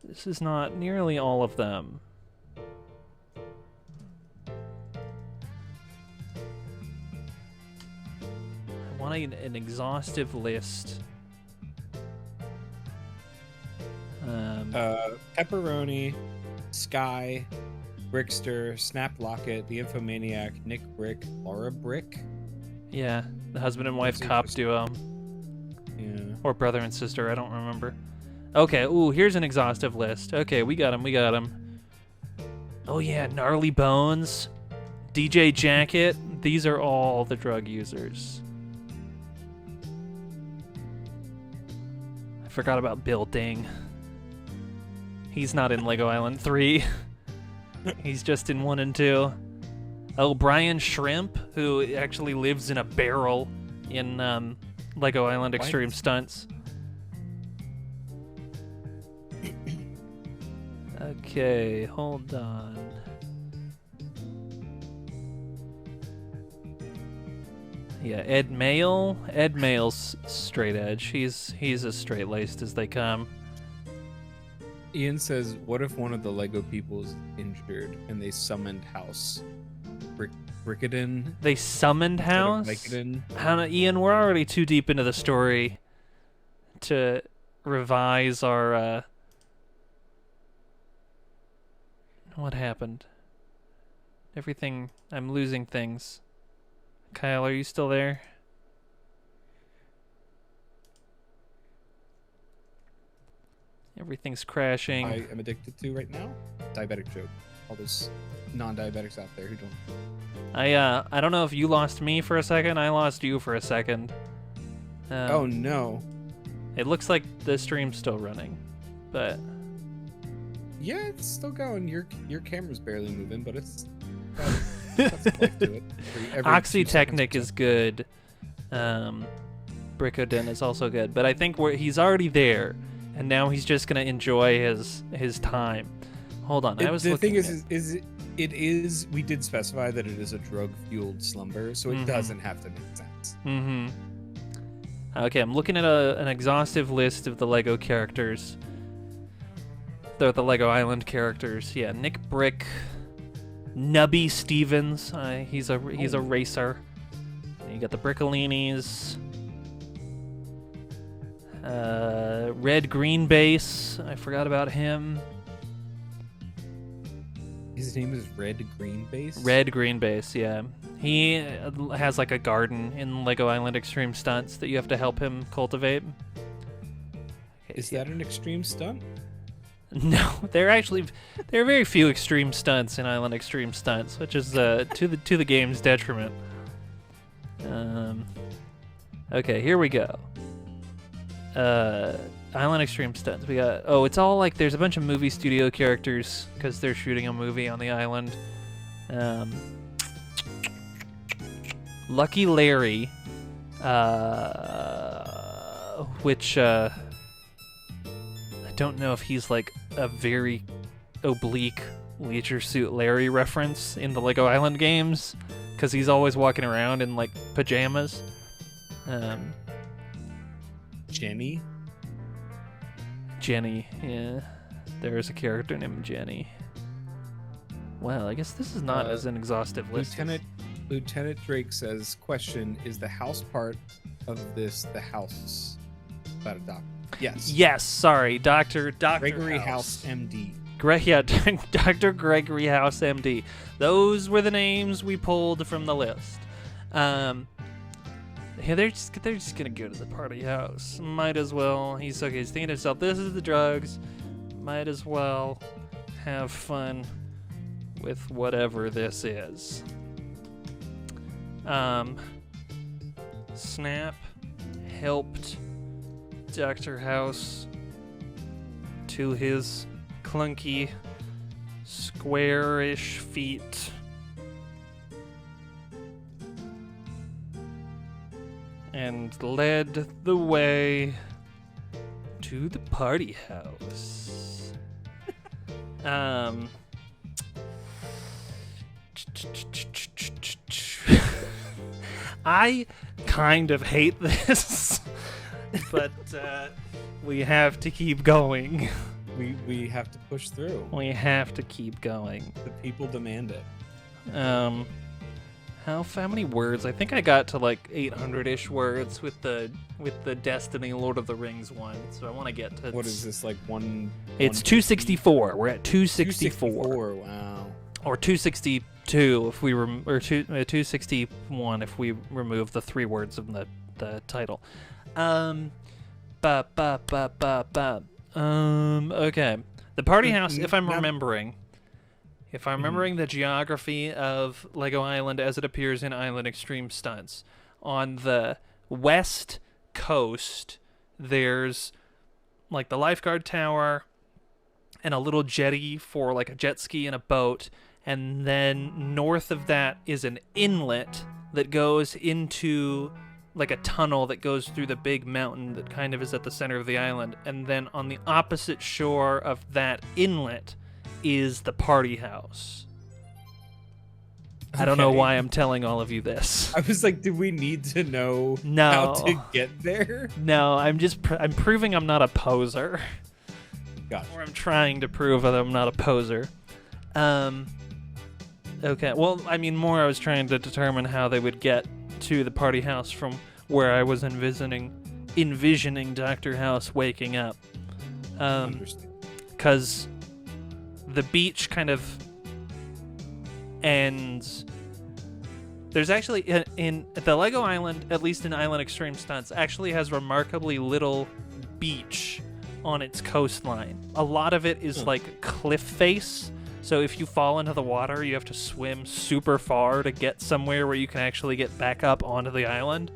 Speaker 1: This is not nearly all of them. I want an exhaustive list.
Speaker 2: Pepperoni, Sky, Brickster, Snap Locket, the Infomaniac, Nick Brick, Laura Brick.
Speaker 1: Yeah, the husband and wife cop duo.
Speaker 2: Yeah.
Speaker 1: Or brother and sister, I don't remember. Okay, ooh, here's an exhaustive list. Okay, we got him. Oh yeah, Gnarly Bones, DJ Jacket. These are all the drug users. I forgot about Bill Ding. He's not in Lego Island 3. He's just in 1 and 2. Oh, Brian Shrimp, who actually lives in a barrel in Lego Island Extreme Stunts. Okay, hold on. Yeah, Ed Mail. Ed Mail's straight edge. He's as straight-laced as they come.
Speaker 2: Ian says, what if one of the Lego people's injured and they summoned House? Brickadin?
Speaker 1: They summoned House? Ian, we're already too deep into the story to revise our... What happened? Everything... I'm losing things. Kyle, are you still there? Everything's crashing.
Speaker 2: I am addicted to right now. Diabetic joke. All those non-diabetics out there who don't.
Speaker 1: I don't know if you lost me for a second. I lost you for a second.
Speaker 2: Oh no.
Speaker 1: It looks like the stream's still running, but
Speaker 2: yeah, it's still going. Your camera's barely moving, but it's got some life to it.
Speaker 1: Oxytechnic is good. Brickadin is also good, but I think he's already there. And now he's just gonna enjoy his time. Hold on, I was looking.
Speaker 2: The thing is, we did specify that it is a drug-fueled slumber, so it doesn't have to make sense.
Speaker 1: Mm-hmm. Okay, I'm looking at an exhaustive list of the Lego characters. They're the Lego Island characters. Yeah, Nick Brick, Nubby Stevens. He's a racer. You got the Brickolinis. Red Green Base. I forgot about him.
Speaker 2: His name is Red Green Base?
Speaker 1: Red Green Base, yeah. He has like a garden in Lego Island Extreme Stunts that you have to help him cultivate. Okay,
Speaker 2: is that an extreme stunt?
Speaker 1: No, there are very few extreme stunts in Island Extreme Stunts, which is to the game's detriment. Okay, here we go. Island Extreme Stunts. We got... Oh, it's all like... There's a bunch of movie studio characters because they're shooting a movie on the island. Lucky Larry. Which... I don't know if he's like a very oblique Leisure Suit Larry reference in the Lego Island games. Because he's always walking around in like pajamas. Jenny, yeah. There is a character named Jenny. Well, I guess this is not as an exhaustive list.
Speaker 2: Lieutenant Drake says, question, is the house part of this the house about a doctor? Yes.
Speaker 1: Yes, sorry. Dr.
Speaker 2: Gregory House MD.
Speaker 1: Dr. Gregory House MD. Those were the names we pulled from the list. Yeah, they're just gonna go to the party house. Might as well. He's thinking to himself, this is the drugs. Might as well have fun with whatever this is. Snap helped Dr. House to his clunky, squarish feet. And led the way to to the party house. I kind of hate this, but we have to keep going.
Speaker 2: We have to push through.
Speaker 1: We have to keep going.
Speaker 2: The people demand it.
Speaker 1: How many words? I think I got to like 800-ish words with the Destiny Lord of the Rings one. So I want to get to.
Speaker 2: What is this, like one?
Speaker 1: It's 264. We're at 264.
Speaker 2: 264. Wow.
Speaker 1: Or 262 if we 261 if we remove the 3 words of the title. Okay. The party house, if I'm remembering the geography of Lego Island as it appears in Island Extreme Stunts, on the west coast, there's like the lifeguard tower and a little jetty for like a jet ski and a boat. And then north of that is an inlet that goes into like a tunnel that goes through the big mountain that kind of is at the center of the island. And then on the opposite shore of that inlet is the party house. I don't know why I'm telling all of you this.
Speaker 2: I was like, do we need to know
Speaker 1: No.
Speaker 2: how to get there?
Speaker 1: No, I'm proving I'm not a poser.
Speaker 2: Gotcha.
Speaker 1: Or I'm trying to prove that I'm not a poser. Okay, well, I mean, more I was trying to determine how they would get to the party house from where I was envisioning Dr. House waking up. Because the beach kind of ends. There's actually, in the Lego Island, at least in Island Extreme Stunts, actually has remarkably little beach on its coastline. A lot of it is like cliff face. So if you fall into the water, you have to swim super far to get somewhere where you can actually get back up onto the island,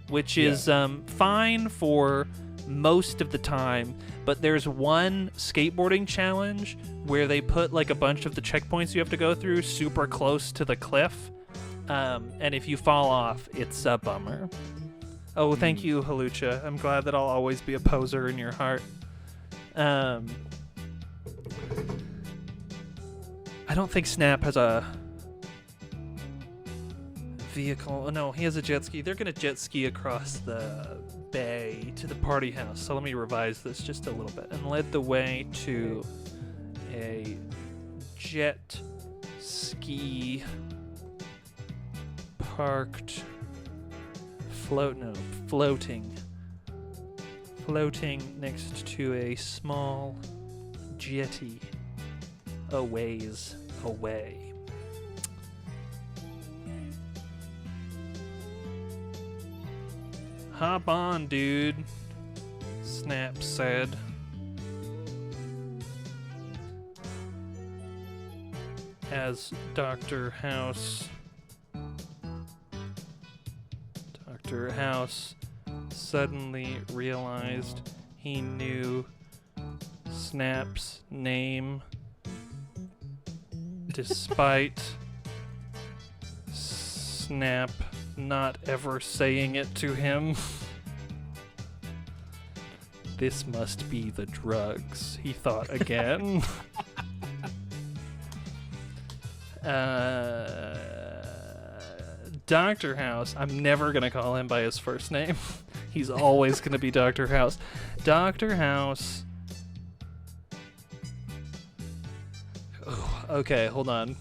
Speaker 1: which is fine for most of the time. But there's one skateboarding challenge where they put like a bunch of the checkpoints you have to go through super close to the cliff. And if you fall off, it's a bummer. Oh, thank you, Halucha. I'm glad that I'll always be a poser in your heart. I don't think Snap has a vehicle. No, he has a jet ski. They're going to jet ski across the bay to the party house. So let me revise this just a little bit. And led the way to a jet ski parked floating next to a small jetty a ways away. Hop on, dude, Snap said. As Dr. House suddenly realized he knew Snap's name despite Snap not ever saying it to him. This must be the drugs, he thought again. Dr. House, I'm never going to call him by his first name. He's always going to be Dr. House. Dr. House. Oh, okay, hold on.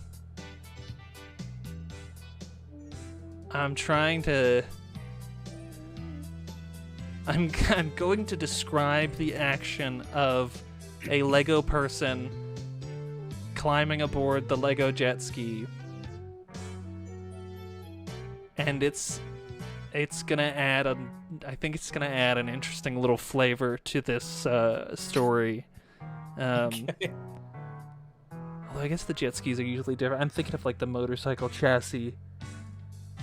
Speaker 1: I'm going to describe the action of a Lego person climbing aboard the Lego jet ski. And it's gonna add I think it's gonna add an interesting little flavor to this story.
Speaker 2: Okay.
Speaker 1: Although I guess the jet skis are usually different. I'm thinking of like the motorcycle chassis,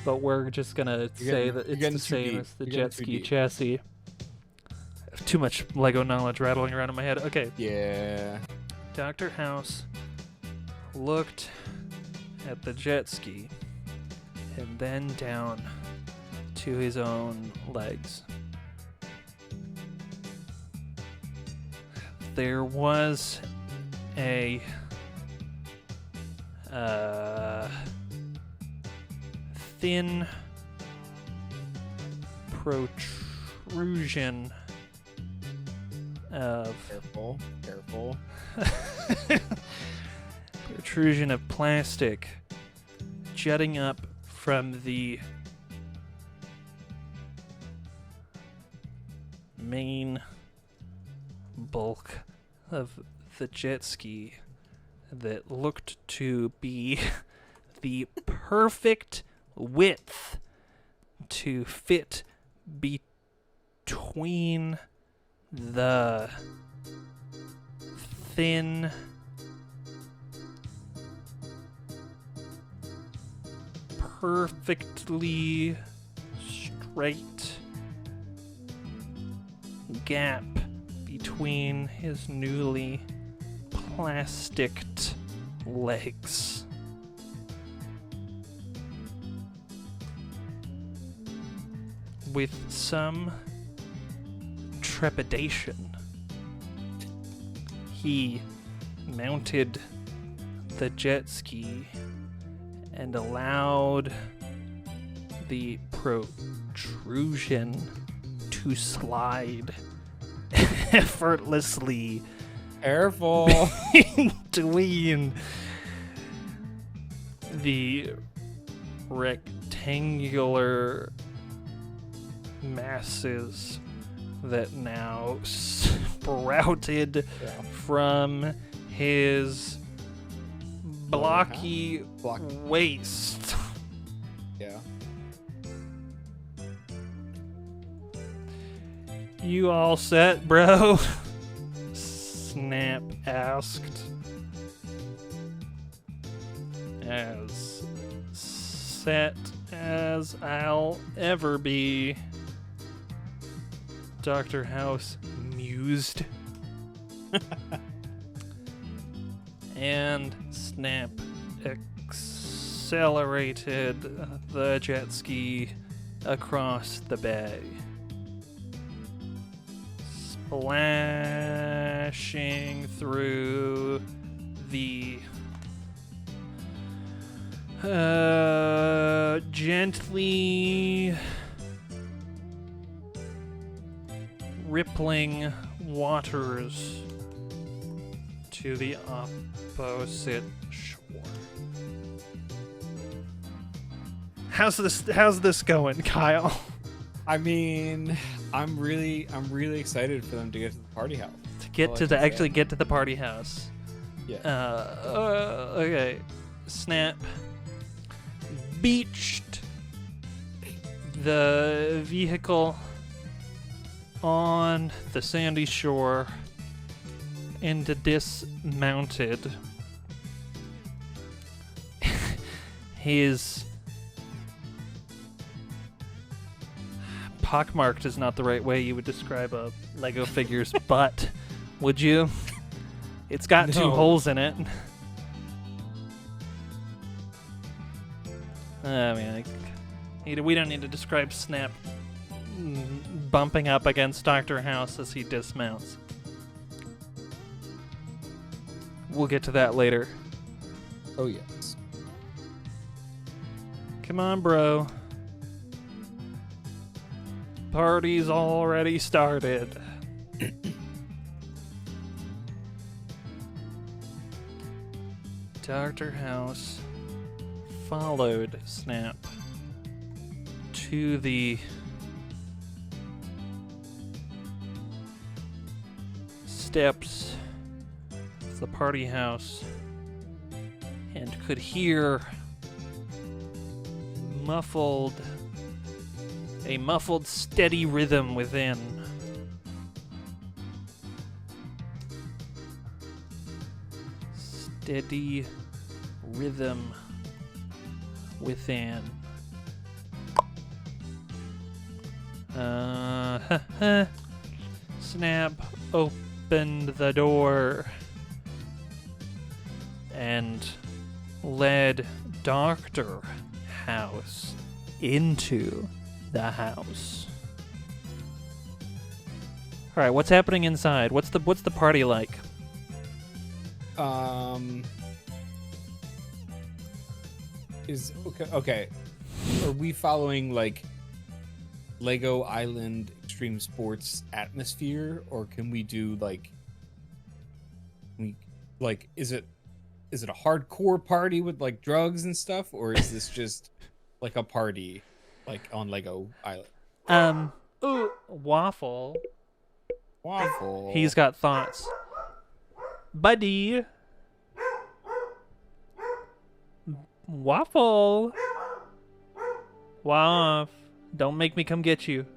Speaker 1: but we're just gonna say that it's the same as the jet ski chassis. I have too much Lego knowledge rattling around in my head. Okay.
Speaker 2: Yeah.
Speaker 1: Dr. House looked at the jet ski and then down to his own legs. there was a thin protrusion of
Speaker 2: Careful.
Speaker 1: protrusion of plastic jutting up from the main bulk of the jet ski that looked to be the perfect width to fit between the thin perfectly straight gap between his newly plasticed legs. With some trepidation, he mounted the jet ski and allowed the protrusion to slide effortlessly
Speaker 2: Careful.
Speaker 1: between the rectangular masses that now sprouted from his blocky waist.
Speaker 2: Yeah.
Speaker 1: You all set, bro? Snap asked. As set as I'll ever be, Dr. House mused. And Snap accelerated the jet ski across the bay, splashing through the gently rippling waters to the opposite shore. How's this going, Kyle?
Speaker 2: I mean, I'm really excited for them to get to the party house.
Speaker 1: To get to get to the party house.
Speaker 2: Yeah.
Speaker 1: Okay. Snap beached the vehicle on the sandy shore and dismounted. His pockmarked is not the right way you would describe a Lego figure's butt, would you? It's got two holes in it. I mean, we don't need to describe Snap bumping up against Dr. House as he dismounts. We'll get to that later.
Speaker 2: Oh, yes.
Speaker 1: Come on, bro. Party's already started. Dr. House followed Snap to the steps of the party house and could hear a muffled steady rhythm within. Steady rhythm within. Snap opened the door and led Dr. House into the house. All right, what's happening inside? What's the party like?
Speaker 2: Is okay. Are we following like Lego Island Extreme Sports atmosphere, or can we do is it a hardcore party with like drugs and stuff, or is this just like a party like on Lego Island?
Speaker 1: Waffle.
Speaker 2: Waffle.
Speaker 1: He's got thoughts. Buddy. Waffle. Waff. Don't make me come get you.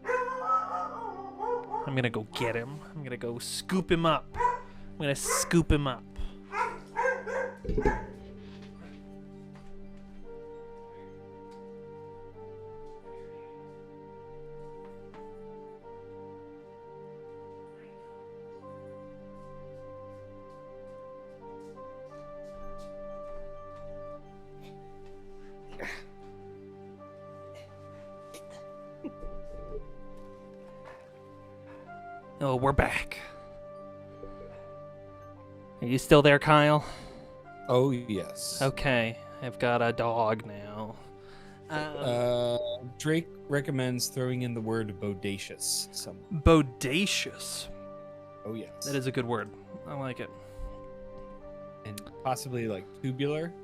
Speaker 1: I'm gonna go get him. I'm gonna go scoop him up. I'm gonna scoop him up. Oh, we're back. Are you still there, Kyle?
Speaker 2: Oh, yes.
Speaker 1: Okay, I've got a dog now.
Speaker 2: Drake recommends throwing in the word bodacious.
Speaker 1: Bodacious.
Speaker 2: Oh, yes.
Speaker 1: That is a good word. I like it.
Speaker 2: And possibly like tubular.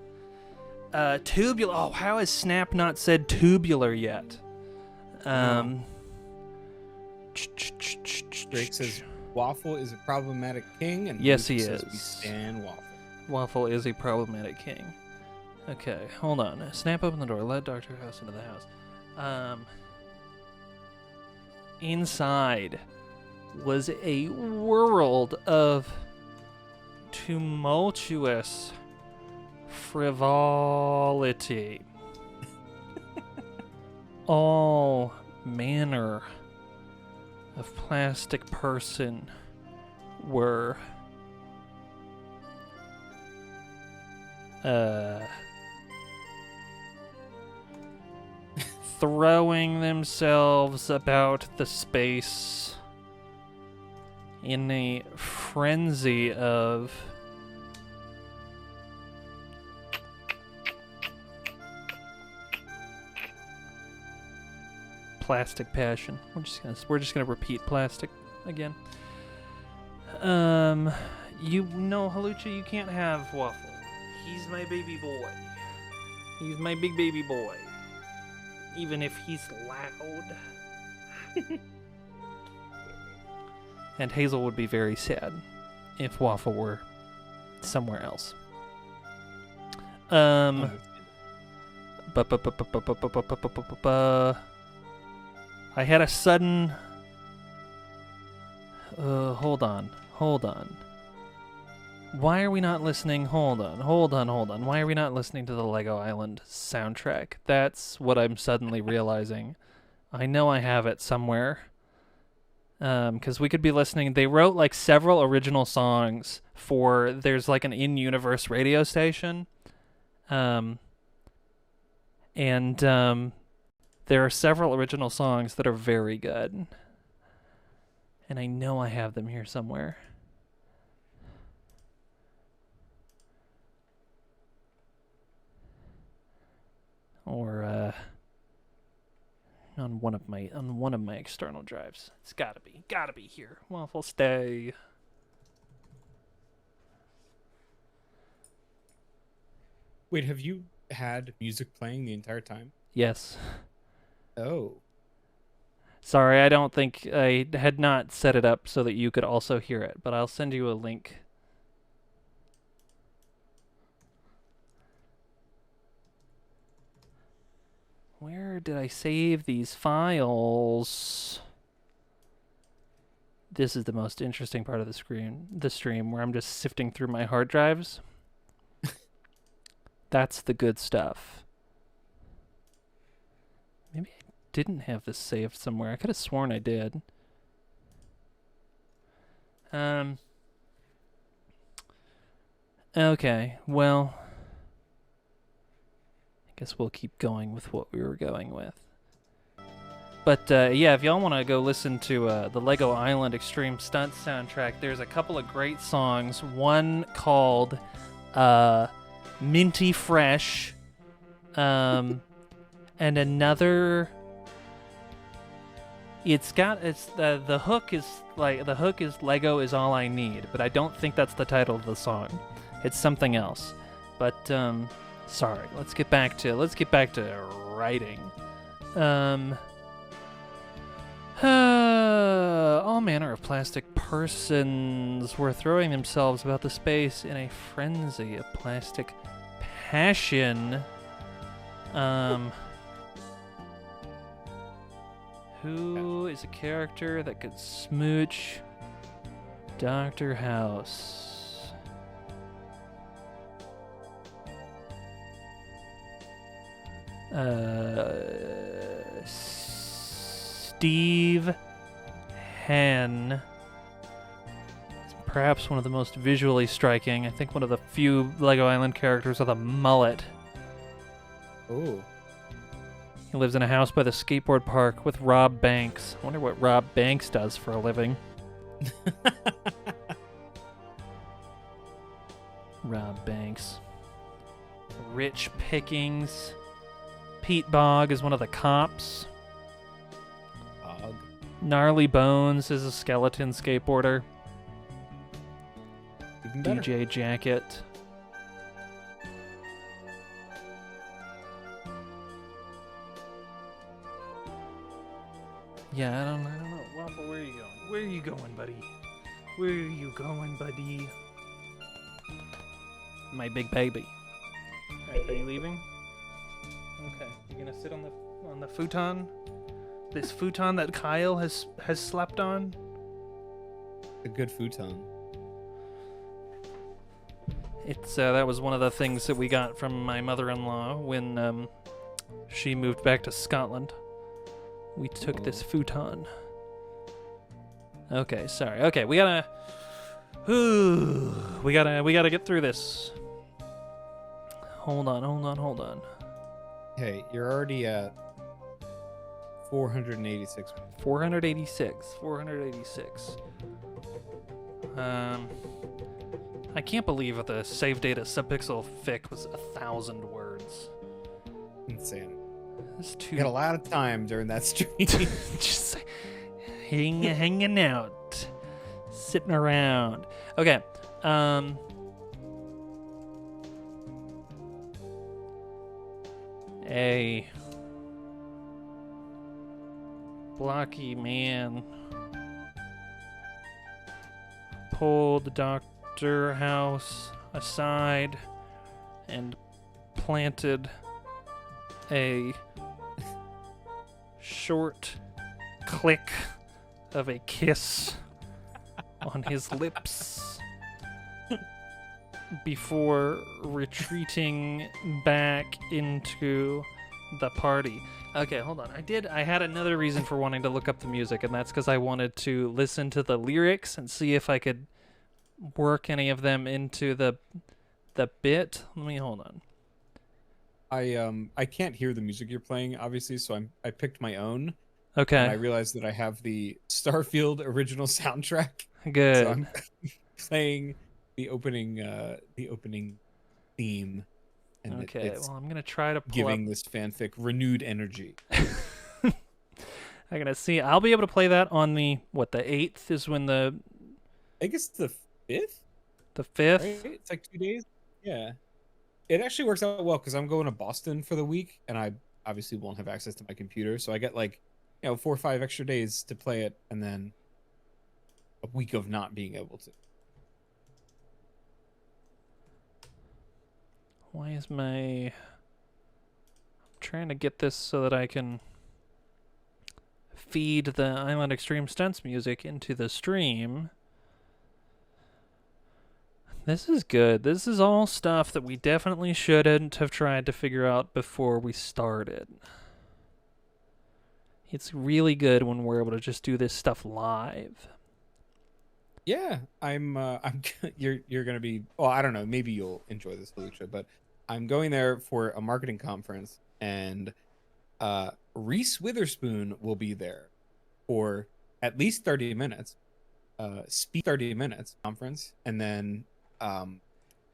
Speaker 1: Tubular. Oh, how has Snap not said tubular yet?
Speaker 2: Drake says Waffle is a problematic king, and
Speaker 1: yes,
Speaker 2: Luke
Speaker 1: he
Speaker 2: says
Speaker 1: is.
Speaker 2: We stand Waffle.
Speaker 1: Waffle is a problematic king. Okay, hold on. Snap open the door. Let Dr. House into the house. Inside was a world of tumultuous frivolity. All manner of plastic person were throwing themselves about the space in a frenzy of plastic passion. We're just gonna repeat plastic again. You know, Halucha, you can't have Waffle. He's my baby boy. He's my big baby boy. Even if he's loud. And Hazel would be very sad if Waffle were somewhere else. I had a sudden... hold on. Why are we not listening? Hold on. Why are we not listening to the Lego Island soundtrack? That's what I'm suddenly realizing. I know I have it somewhere. Because we could be listening. They wrote like several original songs for... There's like an in-universe radio station. There are several original songs that are very good. And I know I have them here somewhere. Or on one of my external drives. It's gotta be here. Waffle, stay.
Speaker 2: Wait, have you had music playing the entire time?
Speaker 1: Yes.
Speaker 2: Oh.
Speaker 1: Sorry, I don't think I had not set it up so that you could also hear it, but I'll send you a link. Where did I save these files? This is the most interesting part of the stream, where I'm just sifting through my hard drives. That's the good stuff. Maybe I didn't have this saved somewhere. I could have sworn I did. Okay, well, I guess we'll keep going with what we were going with. But yeah, if y'all want to go listen to the Lego Island Extreme Stunts soundtrack, there's a couple of great songs. One called Minty Fresh, and another. It's the hook is Lego is all I need, but I don't think that's the title of the song. It's something else. But sorry, let's get back to writing. All manner of plastic persons were throwing themselves about the space in a frenzy of plastic passion. Who is a character that could smooch Dr. House? Steve Hen. Perhaps one of the most visually striking. I think one of the few Lego Island characters with a mullet.
Speaker 2: Oh.
Speaker 1: He lives in a house by the skateboard park with Rob Banks. I wonder what Rob Banks does for a living. Rob Banks. Rich Pickings. Pete Bogg is one of the cops.
Speaker 2: Bog.
Speaker 1: Gnarly Bones is a skeleton skateboarder.
Speaker 2: Even better.
Speaker 1: DJ Jacket. Yeah, I don't know. Waffle, where are you going? Where are you going, buddy? Where are you going, buddy? My big baby. Alright, are you leaving? Okay. You gonna sit on the futon? This futon that Kyle has slept on?
Speaker 2: A good futon.
Speaker 1: It's that was one of the things that we got from my mother-in-law when she moved back to Scotland. We took this futon. Okay, sorry. Okay, we gotta get through this. Hold on.
Speaker 2: Hey, you're already at 486.
Speaker 1: 486. I can't believe that the save data subpixel fic was 1,000 words.
Speaker 2: Insane.
Speaker 1: It's
Speaker 2: You had a lot of time during that stream.
Speaker 1: just hanging out, sitting around. Okay. A blocky man pulled Dr. House aside and planted a short click of a kiss on his lips before retreating back into the party. Okay, hold on. I had another reason for wanting to look up the music, and that's because I wanted to listen to the lyrics and see if I could work any of them into the bit. Let me hold on.
Speaker 2: I can't hear the music you're playing, obviously, so I picked my own.
Speaker 1: Okay.
Speaker 2: And I realized that I have the Starfield original soundtrack.
Speaker 1: Good.
Speaker 2: So I'm playing the opening theme. And
Speaker 1: Okay,
Speaker 2: it's
Speaker 1: well, I'm gonna try to pull
Speaker 2: giving
Speaker 1: up.
Speaker 2: this fanfic renewed energy.
Speaker 1: I'm gonna see. I'll be able to play that on the 8th is when
Speaker 2: I guess the 5th?
Speaker 1: the 5th.
Speaker 2: Right? It's like 2 days. Yeah. It actually works out well because I'm going to Boston for the week, and I obviously won't have access to my computer, so I get 4 or 5 extra days to play it, and then a week of not being able to.
Speaker 1: Why is I'm trying to get this so that I can feed the Island Extreme Stunts music into the stream. This is good. This is all stuff that we definitely shouldn't have tried to figure out before we started. It's really good when we're able to just do this stuff live.
Speaker 2: Yeah, I'm you're gonna be, well, I don't know, maybe you'll enjoy this, Lucha, but I'm going there for a marketing conference, and Reese Witherspoon will be there for at least 30 minutes, speak 30 minutes conference. And then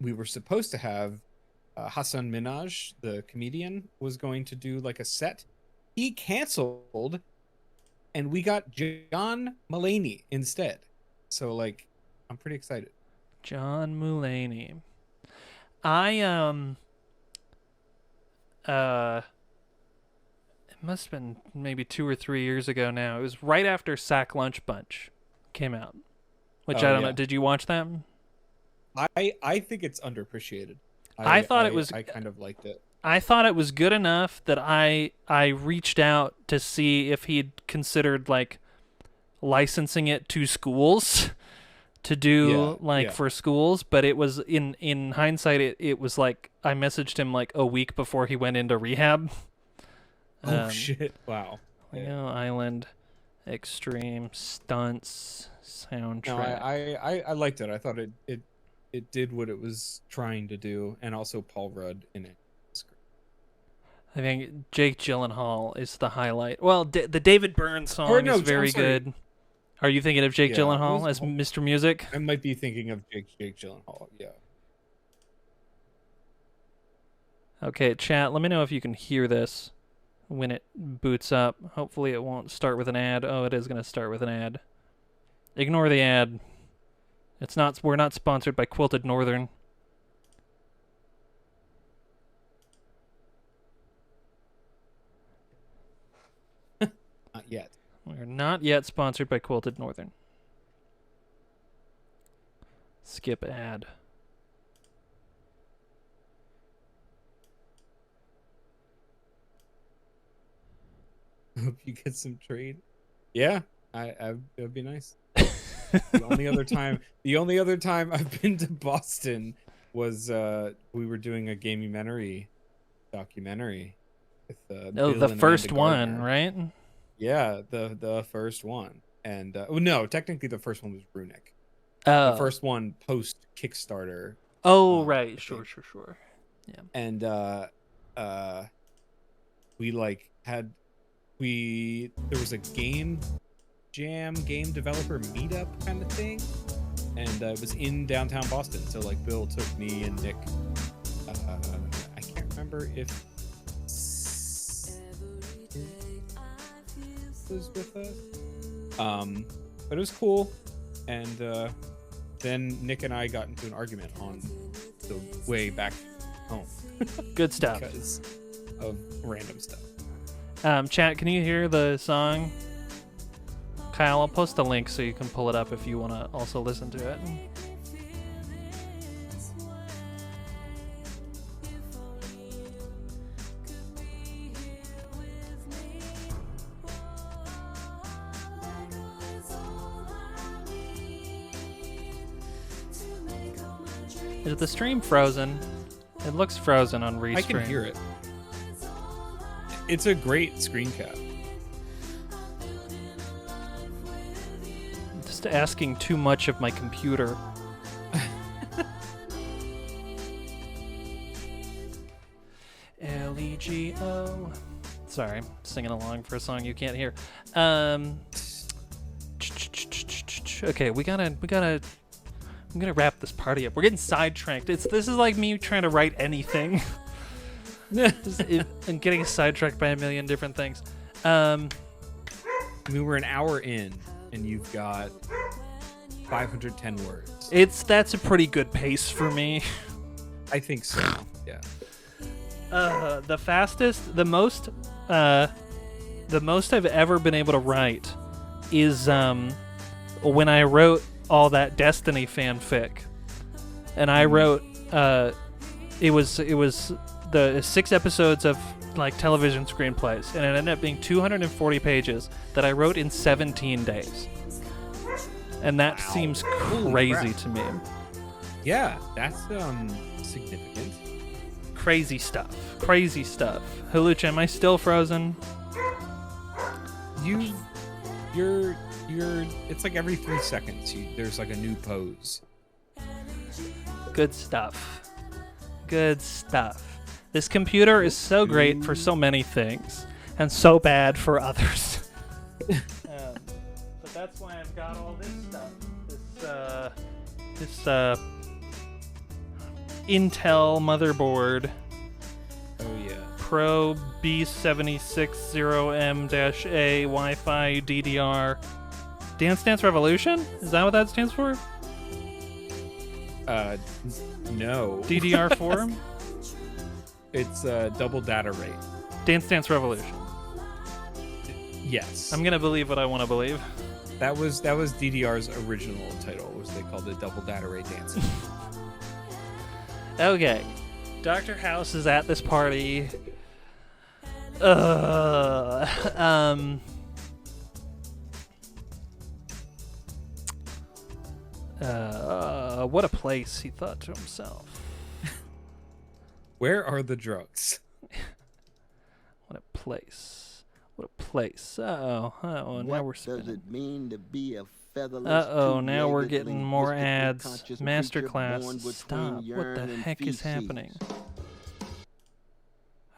Speaker 2: we were supposed to have Hassan Minhaj, the comedian, was going to do like a set. He canceled, and we got John Mulaney instead. So like, I'm pretty excited.
Speaker 1: John Mulaney. It must have been maybe 2 or 3 years ago now. It was right after Sack Lunch Bunch came out, which I don't know. Did you watch that?
Speaker 2: I think it's underappreciated.
Speaker 1: I
Speaker 2: kind of liked it.
Speaker 1: I thought it was good enough that I reached out to see if he'd considered like licensing it to schools to do for schools, but it was in hindsight it was like I messaged him like a week before he went into rehab.
Speaker 2: Oh shit! Wow.
Speaker 1: Leo Island Extreme Stunts soundtrack.
Speaker 2: No, I liked it. I thought it did what it was trying to do, and also Paul Rudd in it.
Speaker 1: I think Jake Gyllenhaal is the highlight. Well, the David Byrne song is very good. Are you thinking of Jake Gyllenhaal as Mr. Music?
Speaker 2: I might be thinking of Jake Gyllenhaal. Yeah.
Speaker 1: Okay, chat. Let me know if you can hear this when it boots up. Hopefully, it won't start with an ad. Oh, it is going to start with an ad. Ignore the ad. It's not. We're not sponsored by Quilted Northern.
Speaker 2: Not yet.
Speaker 1: We're not yet sponsored by Quilted Northern. Skip ad.
Speaker 2: Hope you get some trade. Yeah, it would be nice. The only other time I've been to Boston was we were doing a gaming documentary with
Speaker 1: the first one, right?
Speaker 2: Yeah, the first one. And no, technically the first one was Runic.
Speaker 1: Oh.
Speaker 2: The first one post Kickstarter.
Speaker 1: Oh, right. Sure. Yeah.
Speaker 2: And there was a game developer meetup kind of thing, and it was in downtown Boston. So like Bill took me and Nick. I can't remember if was with us, but it was cool. And then Nick and I got into an argument on the way back home.
Speaker 1: Good stuff.
Speaker 2: Because of random stuff.
Speaker 1: Chat, can you hear the song? Kyle, I'll post a link so you can pull it up if you want to also listen to it. Is the stream frozen? It looks frozen on Restream.
Speaker 2: I can hear it. It's a great screen cap.
Speaker 1: Just asking too much of my computer. L-E-G-O. Sorry, singing along for a song you can't hear. Okay, we gotta. I'm gonna wrap this party up. We're getting sidetracked. This is like me trying to write anything. And getting sidetracked by a million different things.
Speaker 2: We were an hour in, and you've got 510 words.
Speaker 1: That's a pretty good pace for me.
Speaker 2: I think so. Yeah.
Speaker 1: The most I've ever been able to write is when I wrote all that Destiny fanfic, and I wrote it was the 6 episodes of like television screenplays, and it ended up being 240 pages that I wrote in 17 days, and that seems crazy to me.
Speaker 2: Yeah, that's significant.
Speaker 1: Crazy stuff. Huluch, am I still frozen?
Speaker 2: You're it's like every 3 seconds there's like a new pose.
Speaker 1: Good stuff. This computer is so great for so many things. and so bad for others. But that's why I've got all this stuff. This Intel motherboard.
Speaker 2: Oh yeah.
Speaker 1: Pro B760M-A Wi-Fi DDR. Dance Dance Revolution? Is that what that stands for?
Speaker 2: No.
Speaker 1: DDR4?
Speaker 2: It's double data rate.
Speaker 1: Dance Dance Revolution.
Speaker 2: Yes.
Speaker 1: I'm gonna believe what I want to believe.
Speaker 2: That was DDR's original title, was they called it double data rate dancing.
Speaker 1: Okay. Dr. House is at this party. What a place, he thought to himself.
Speaker 2: Where are the drugs?
Speaker 1: What a place. What a place. Now we're spinning.
Speaker 3: Does it mean to be a featherless?
Speaker 1: Now we're getting more ads.
Speaker 3: Conscious
Speaker 1: Masterclass.
Speaker 3: creature born between
Speaker 1: Stop. What the
Speaker 3: urine and
Speaker 1: heck is
Speaker 3: feces?
Speaker 1: happening?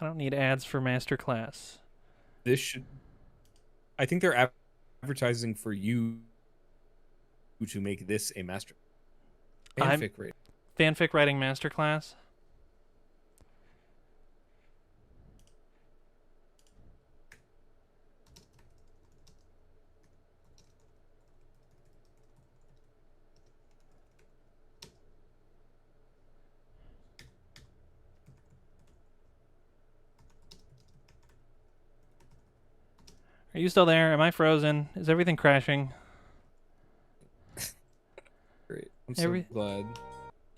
Speaker 1: I don't need ads for Masterclass.
Speaker 2: This should. I think they're advertising for you to make this a master. Fanfic rate.
Speaker 1: Fanfic writing Masterclass? Are you still there? Am I frozen? Is everything crashing?
Speaker 2: Great. I'm so glad.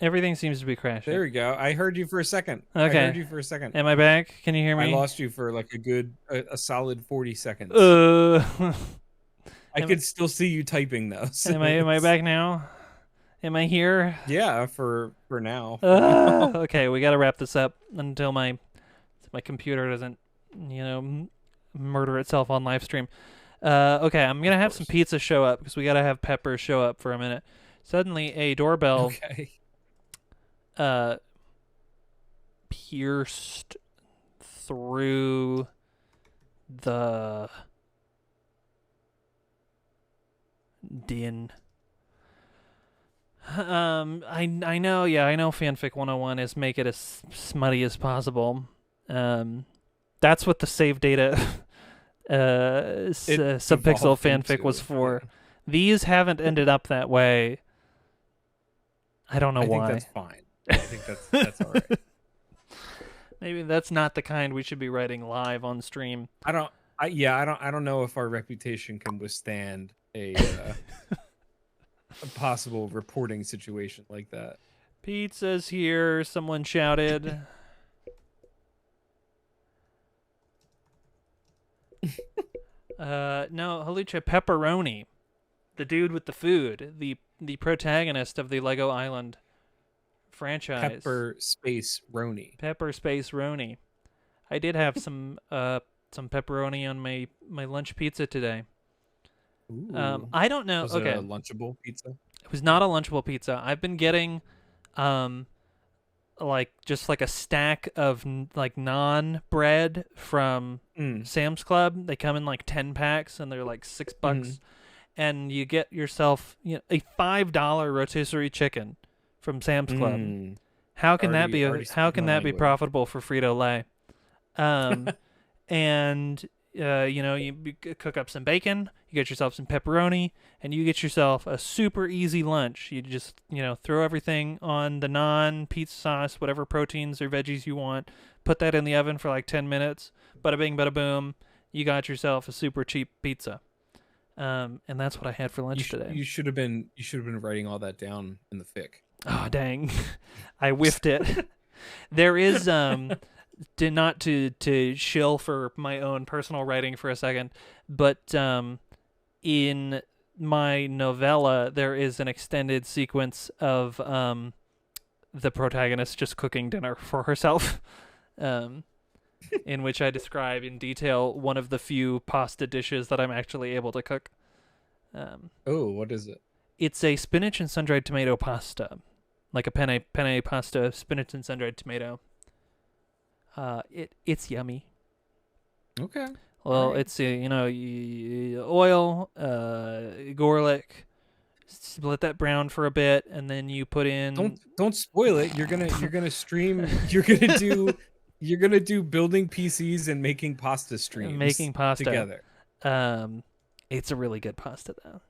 Speaker 1: Everything seems to be crashing.
Speaker 2: There we go. I heard you for a second.
Speaker 1: Okay.
Speaker 2: I heard you for a second.
Speaker 1: Am I back? Can you hear me?
Speaker 2: I lost you for like a solid 40 seconds.
Speaker 1: I
Speaker 2: could still see you typing though. So
Speaker 1: am I back now? Am I here?
Speaker 2: Yeah, for now.
Speaker 1: Okay, we got to wrap this up until my computer doesn't, murder itself on live stream. Okay, I'm gonna have some pizza show up because we gotta have Pepper show up for a minute. Suddenly, a doorbell pierced through the din. I know, I know Fanfic 101 is make it as smutty as possible. That's what the save data subpixel fanfic was for. These haven't ended up that way. I don't know why.
Speaker 2: I think that's fine. I think that's all right.
Speaker 1: Maybe that's not the kind we should be writing live on stream.
Speaker 2: I don't know if our reputation can withstand a possible reporting situation like that.
Speaker 1: Pizza's here, someone shouted. No, Halucha Pepperoni, the dude with the food, the protagonist of the Lego Island franchise.
Speaker 2: Pepper Space Roni.
Speaker 1: Pepper Space Roni. I did have some pepperoni on my lunch pizza today.
Speaker 2: Ooh.
Speaker 1: I don't know.
Speaker 2: Was
Speaker 1: okay,
Speaker 2: it a Lunchable pizza?
Speaker 1: It was not a Lunchable pizza. I've been getting, just like a stack of like naan bread from Sam's Club. They come in like 10 packs and they're like $6, and you get yourself a $5 rotisserie chicken from Sam's Club. How can that be profitable for Frito-Lay? And you cook up some bacon, you get yourself some pepperoni, and you get yourself a super easy lunch. You just throw everything on the naan, pizza sauce, whatever proteins or veggies you want, put that in the oven for like 10 minutes, bada bing bada boom, you got yourself a super cheap pizza. And that's what I had for lunch today.
Speaker 2: You should have been writing all that down in the fic.
Speaker 1: Oh dang. I whiffed it. There is not to shill for my own personal writing for a second, but in my novella there is an extended sequence of the protagonist just cooking dinner for herself, in which I describe in detail one of the few pasta dishes that I'm actually able to cook.
Speaker 2: What is it?
Speaker 1: It's a spinach and sun-dried tomato pasta, like a penne pasta, spinach and sun-dried tomato. It's yummy.
Speaker 2: Okay.
Speaker 1: Well,
Speaker 2: Alright.
Speaker 1: it's oil, garlic. Let that brown for a bit, and then you put in
Speaker 2: Don't spoil it. You're gonna stream. You're gonna do building PCs and making pasta streams
Speaker 1: making pasta.
Speaker 2: together.
Speaker 1: It's a really good pasta though.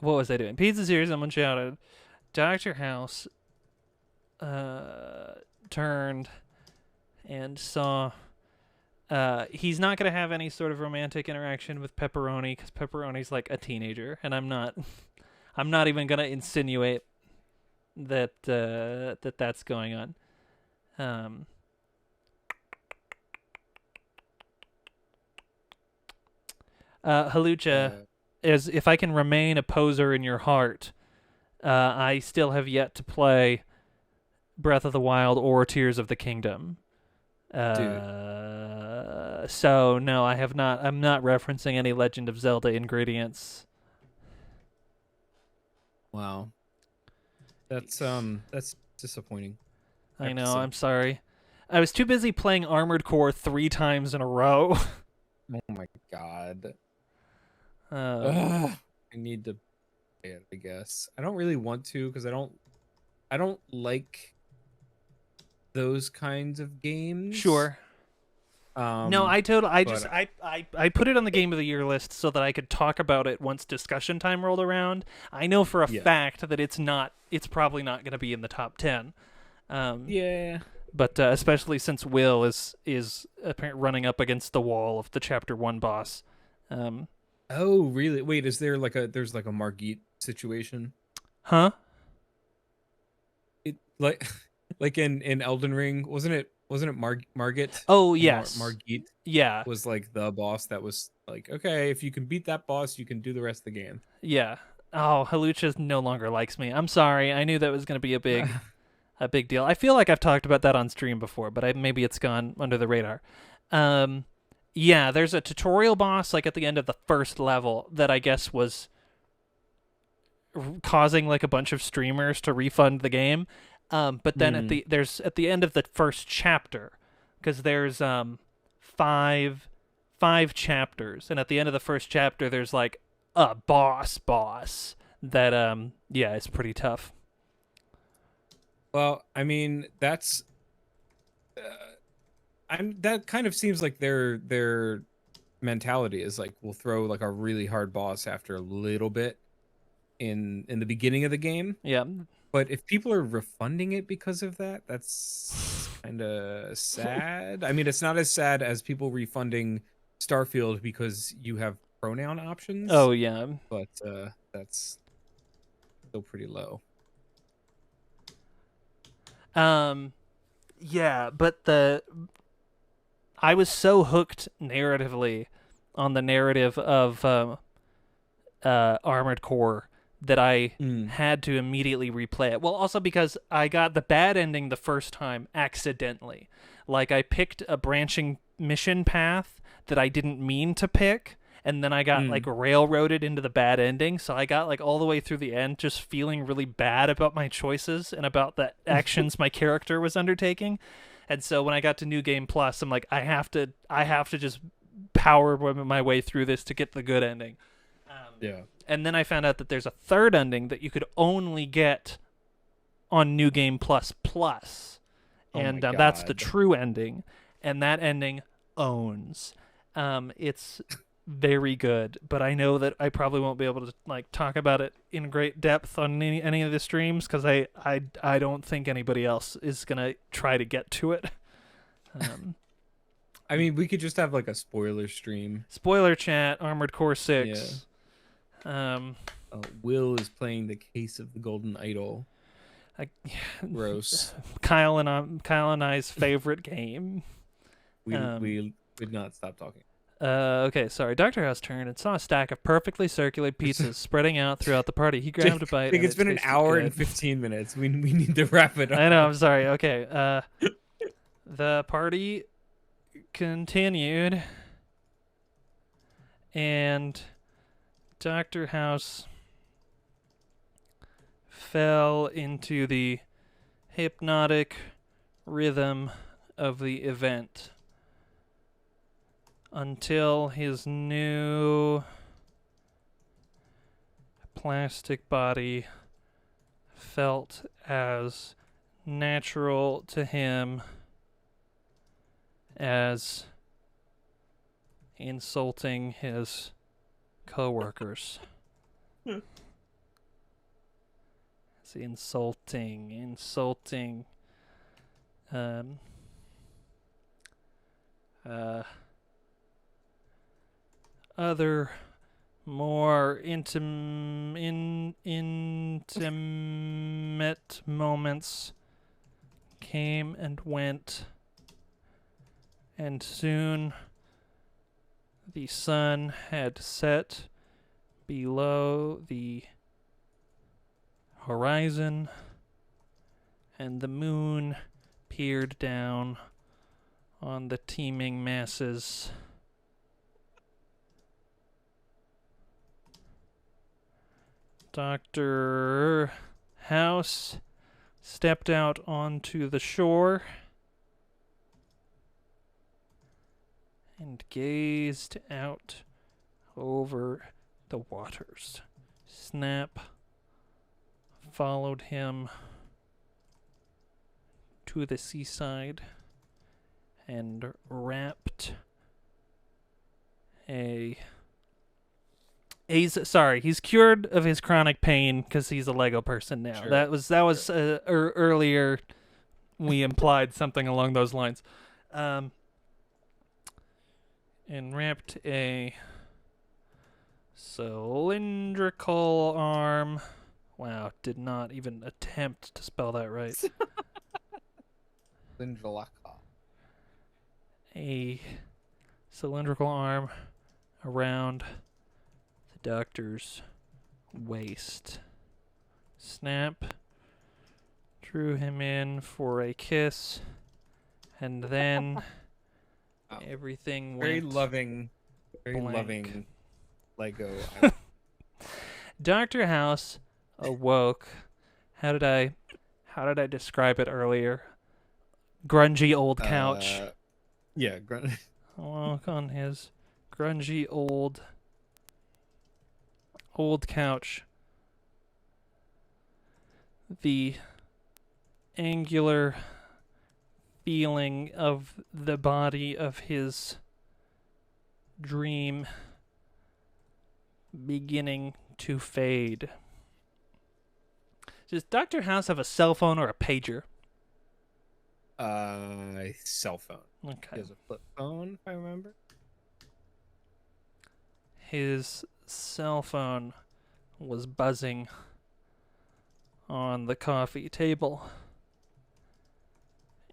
Speaker 1: What was I doing? Pizza series. Someone shouted. Dr. House turned and saw. He's not gonna have any sort of romantic interaction with Pepperoni because Pepperoni's like a teenager, and I'm not. I'm not even gonna insinuate that that's going on. Halucha, is if I can remain a poser in your heart, I still have yet to play Breath of the Wild or Tears of the Kingdom. So no, I have not. I'm not referencing any Legend of Zelda ingredients.
Speaker 2: Wow. That's disappointing.
Speaker 1: I know. I'm sorry. I was too busy playing Armored Core 3 times in a row.
Speaker 2: Oh my god. I need to play it, I guess. I don't really want to because I don't like those kinds of games.
Speaker 1: Sure. No, I put it on the Game of the Year list so that I could talk about it once discussion time rolled around. I know for a fact that it's probably not going to be in the top 10.
Speaker 2: Yeah.
Speaker 1: But especially since Will is apparently running up against the wall of the Chapter 1 boss.
Speaker 2: Oh, really? Wait, there's like a Margit situation?
Speaker 1: Huh?
Speaker 2: It like in Elden Ring, wasn't it Margit?
Speaker 1: Oh, yes.
Speaker 2: Margit
Speaker 1: Yeah.
Speaker 2: was like the boss that was like, okay, if you can beat that boss, you can do the rest of the game.
Speaker 1: Yeah. Oh, Halucha no longer likes me. I'm sorry. I knew that was going to be a big deal. I feel like I've talked about that on stream before, but maybe it's gone under the radar. Yeah, there's a tutorial boss like at the end of the first level that I guess was causing like a bunch of streamers to refund the game. But then at the end of the first chapter, because there's five chapters, and at the end of the first chapter there's like a boss that it's pretty tough.
Speaker 2: Well, I mean, that kind of seems like their mentality is like, we'll throw like a really hard boss after a little bit in the beginning of the game.
Speaker 1: Yeah.
Speaker 2: But if people are refunding it because of that, that's kind of sad. I mean, it's not as sad as people refunding Starfield because you have pronoun options.
Speaker 1: Oh yeah.
Speaker 2: But that's still pretty low.
Speaker 1: Yeah, but I was so hooked narratively on the narrative of Armored Core that I had to immediately replay it. Well, also because I got the bad ending the first time accidentally. Like, I picked a branching mission path that I didn't mean to pick, and then I got like railroaded into the bad ending. So I got like all the way through the end just feeling really bad about my choices and about the actions my character was undertaking. And so when I got to New Game Plus, I'm like, I have to just power my way through this to get the good ending.
Speaker 2: Yeah.
Speaker 1: And then I found out that there's a third ending that you could only get on New Game Plus Plus. And that's the true ending. And that ending owns. It's very good, but I know that I probably won't be able to like talk about it in great depth on any of the streams because I don't think anybody else is gonna try to get to it.
Speaker 2: I mean, we could just have like a spoiler stream.
Speaker 1: Spoiler chat, Armored Core 6.
Speaker 2: Yeah. Will is playing the Case of the Golden Idol. Gross.
Speaker 1: Kyle and I's favorite game.
Speaker 2: We would not stop talking.
Speaker 1: Okay, sorry. Dr. House turned and saw a stack of perfectly circular pizzas spreading out throughout the party. He grabbed a bite.
Speaker 2: It's been an hour and 15 minutes. We need to wrap it up.
Speaker 1: I know. I'm sorry. Okay. The party continued, and Dr. House fell into the hypnotic rhythm of the event until his new plastic body felt as natural to him as insulting his coworkers. It's insulting. Other more intimate moments came and went, and soon the sun had set below the horizon, and the moon peered down on the teeming masses. Dr. House stepped out onto the shore and gazed out over the waters. Snap followed him to the seaside and wrapped he's cured of his chronic pain because he's a Lego person now.
Speaker 2: Sure.
Speaker 1: That was earlier we implied something along those lines. And wrapped a cylindrical arm. Wow, did not even attempt to spell that right. A cylindrical arm around the doctor's waist. Snap drew him in for a kiss, and then everything went
Speaker 2: Very loving Lego.
Speaker 1: Dr. House awoke. How did I describe it earlier? Grungy old couch.
Speaker 2: Yeah,
Speaker 1: Awoke on his grungy old couch. The angular feeling of the body of his dream beginning to fade. Does Dr. House have a cell phone or a pager?
Speaker 2: Cell phone.
Speaker 1: Okay.
Speaker 2: He has a flip phone, if I remember.
Speaker 1: His cell phone was buzzing on the coffee table,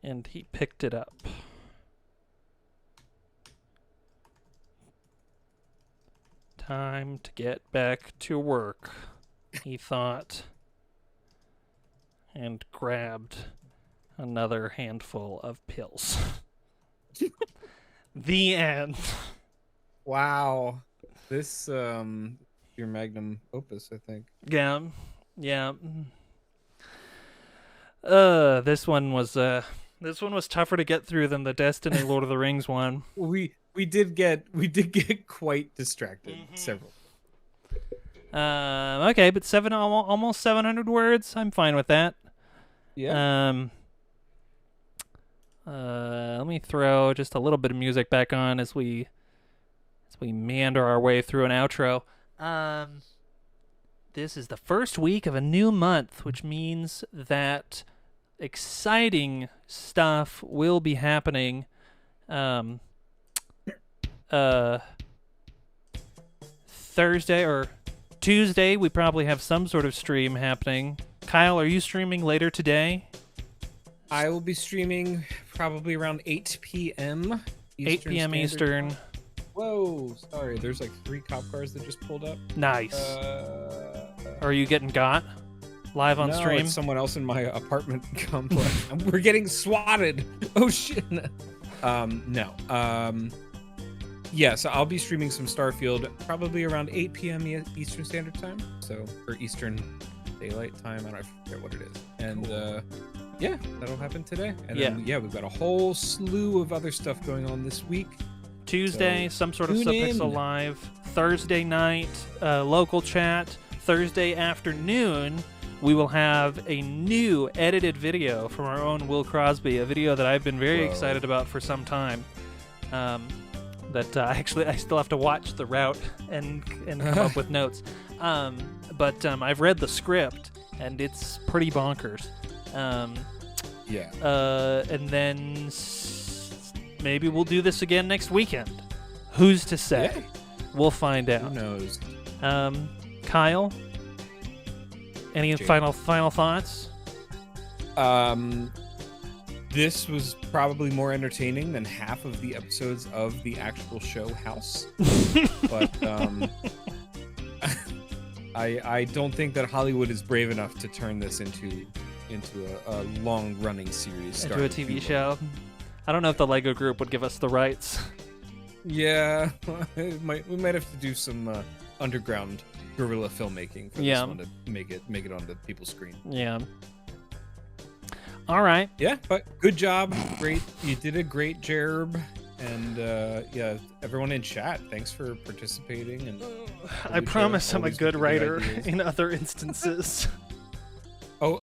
Speaker 1: and he picked it up. Time to get back to work, he thought, and grabbed another handful of pills. The end.
Speaker 2: Wow. This your magnum opus, I think.
Speaker 1: Yeah. This one was tougher to get through than the Destiny Lord of the Rings one.
Speaker 2: We did get quite distracted several.
Speaker 1: Okay, but almost 700 words. I'm fine with that.
Speaker 2: Yeah.
Speaker 1: Let me throw just a little bit of music back on as we meander our way through an outro. This is the first week of a new month, which means that exciting stuff will be happening. Thursday or Tuesday, we probably have some sort of stream happening. Kyle, are you streaming later today?
Speaker 2: I will be streaming probably around 8 p.m.
Speaker 1: 8 p.m. Eastern.
Speaker 2: Whoa, sorry. There's like 3 cop cars that just pulled up.
Speaker 1: Nice. Are you getting got live on
Speaker 2: no,
Speaker 1: stream?
Speaker 2: It's someone else in my apartment complex. We're getting swatted. Oh shit. No. Yeah, so I'll be streaming some Starfield probably around 8 p.m. Eastern Standard Time. So, or Eastern Daylight Time. I forget what it is. And yeah, that'll happen today. And then, we've got a whole slew of other stuff going on this week.
Speaker 1: Tuesday,
Speaker 2: So,
Speaker 1: some sort of
Speaker 2: tune
Speaker 1: Subpixel
Speaker 2: in.
Speaker 1: Live. Thursday night, local chat. Thursday afternoon, we will have a new edited video from our own Will Crosby, a video that I've been very
Speaker 2: Whoa.
Speaker 1: excited about for some time. That actually I still have to watch the route and come up with notes. But I've read the script, and it's pretty bonkers.
Speaker 2: Yeah.
Speaker 1: And then maybe we'll do this again next weekend. Who's to say?
Speaker 2: Yeah.
Speaker 1: We'll find out.
Speaker 2: Who knows?
Speaker 1: Kyle, any
Speaker 2: Jake.
Speaker 1: final thoughts?
Speaker 2: This was probably more entertaining than half of the episodes of the actual show House. But I don't think that Hollywood is brave enough to turn this into a long running series.
Speaker 1: Into a TV show? I don't know if the Lego Group would give us the rights.
Speaker 2: Yeah, we might have to do some underground guerrilla filmmaking for
Speaker 1: Yeah.
Speaker 2: this one to make it onto people's screen.
Speaker 1: Yeah. All right.
Speaker 2: Yeah, but good job, great. You did a great job, and yeah, everyone in chat, thanks for participating. And
Speaker 1: I promise I'm a
Speaker 2: always
Speaker 1: good
Speaker 2: with
Speaker 1: writer
Speaker 2: ideas.
Speaker 1: in other instances.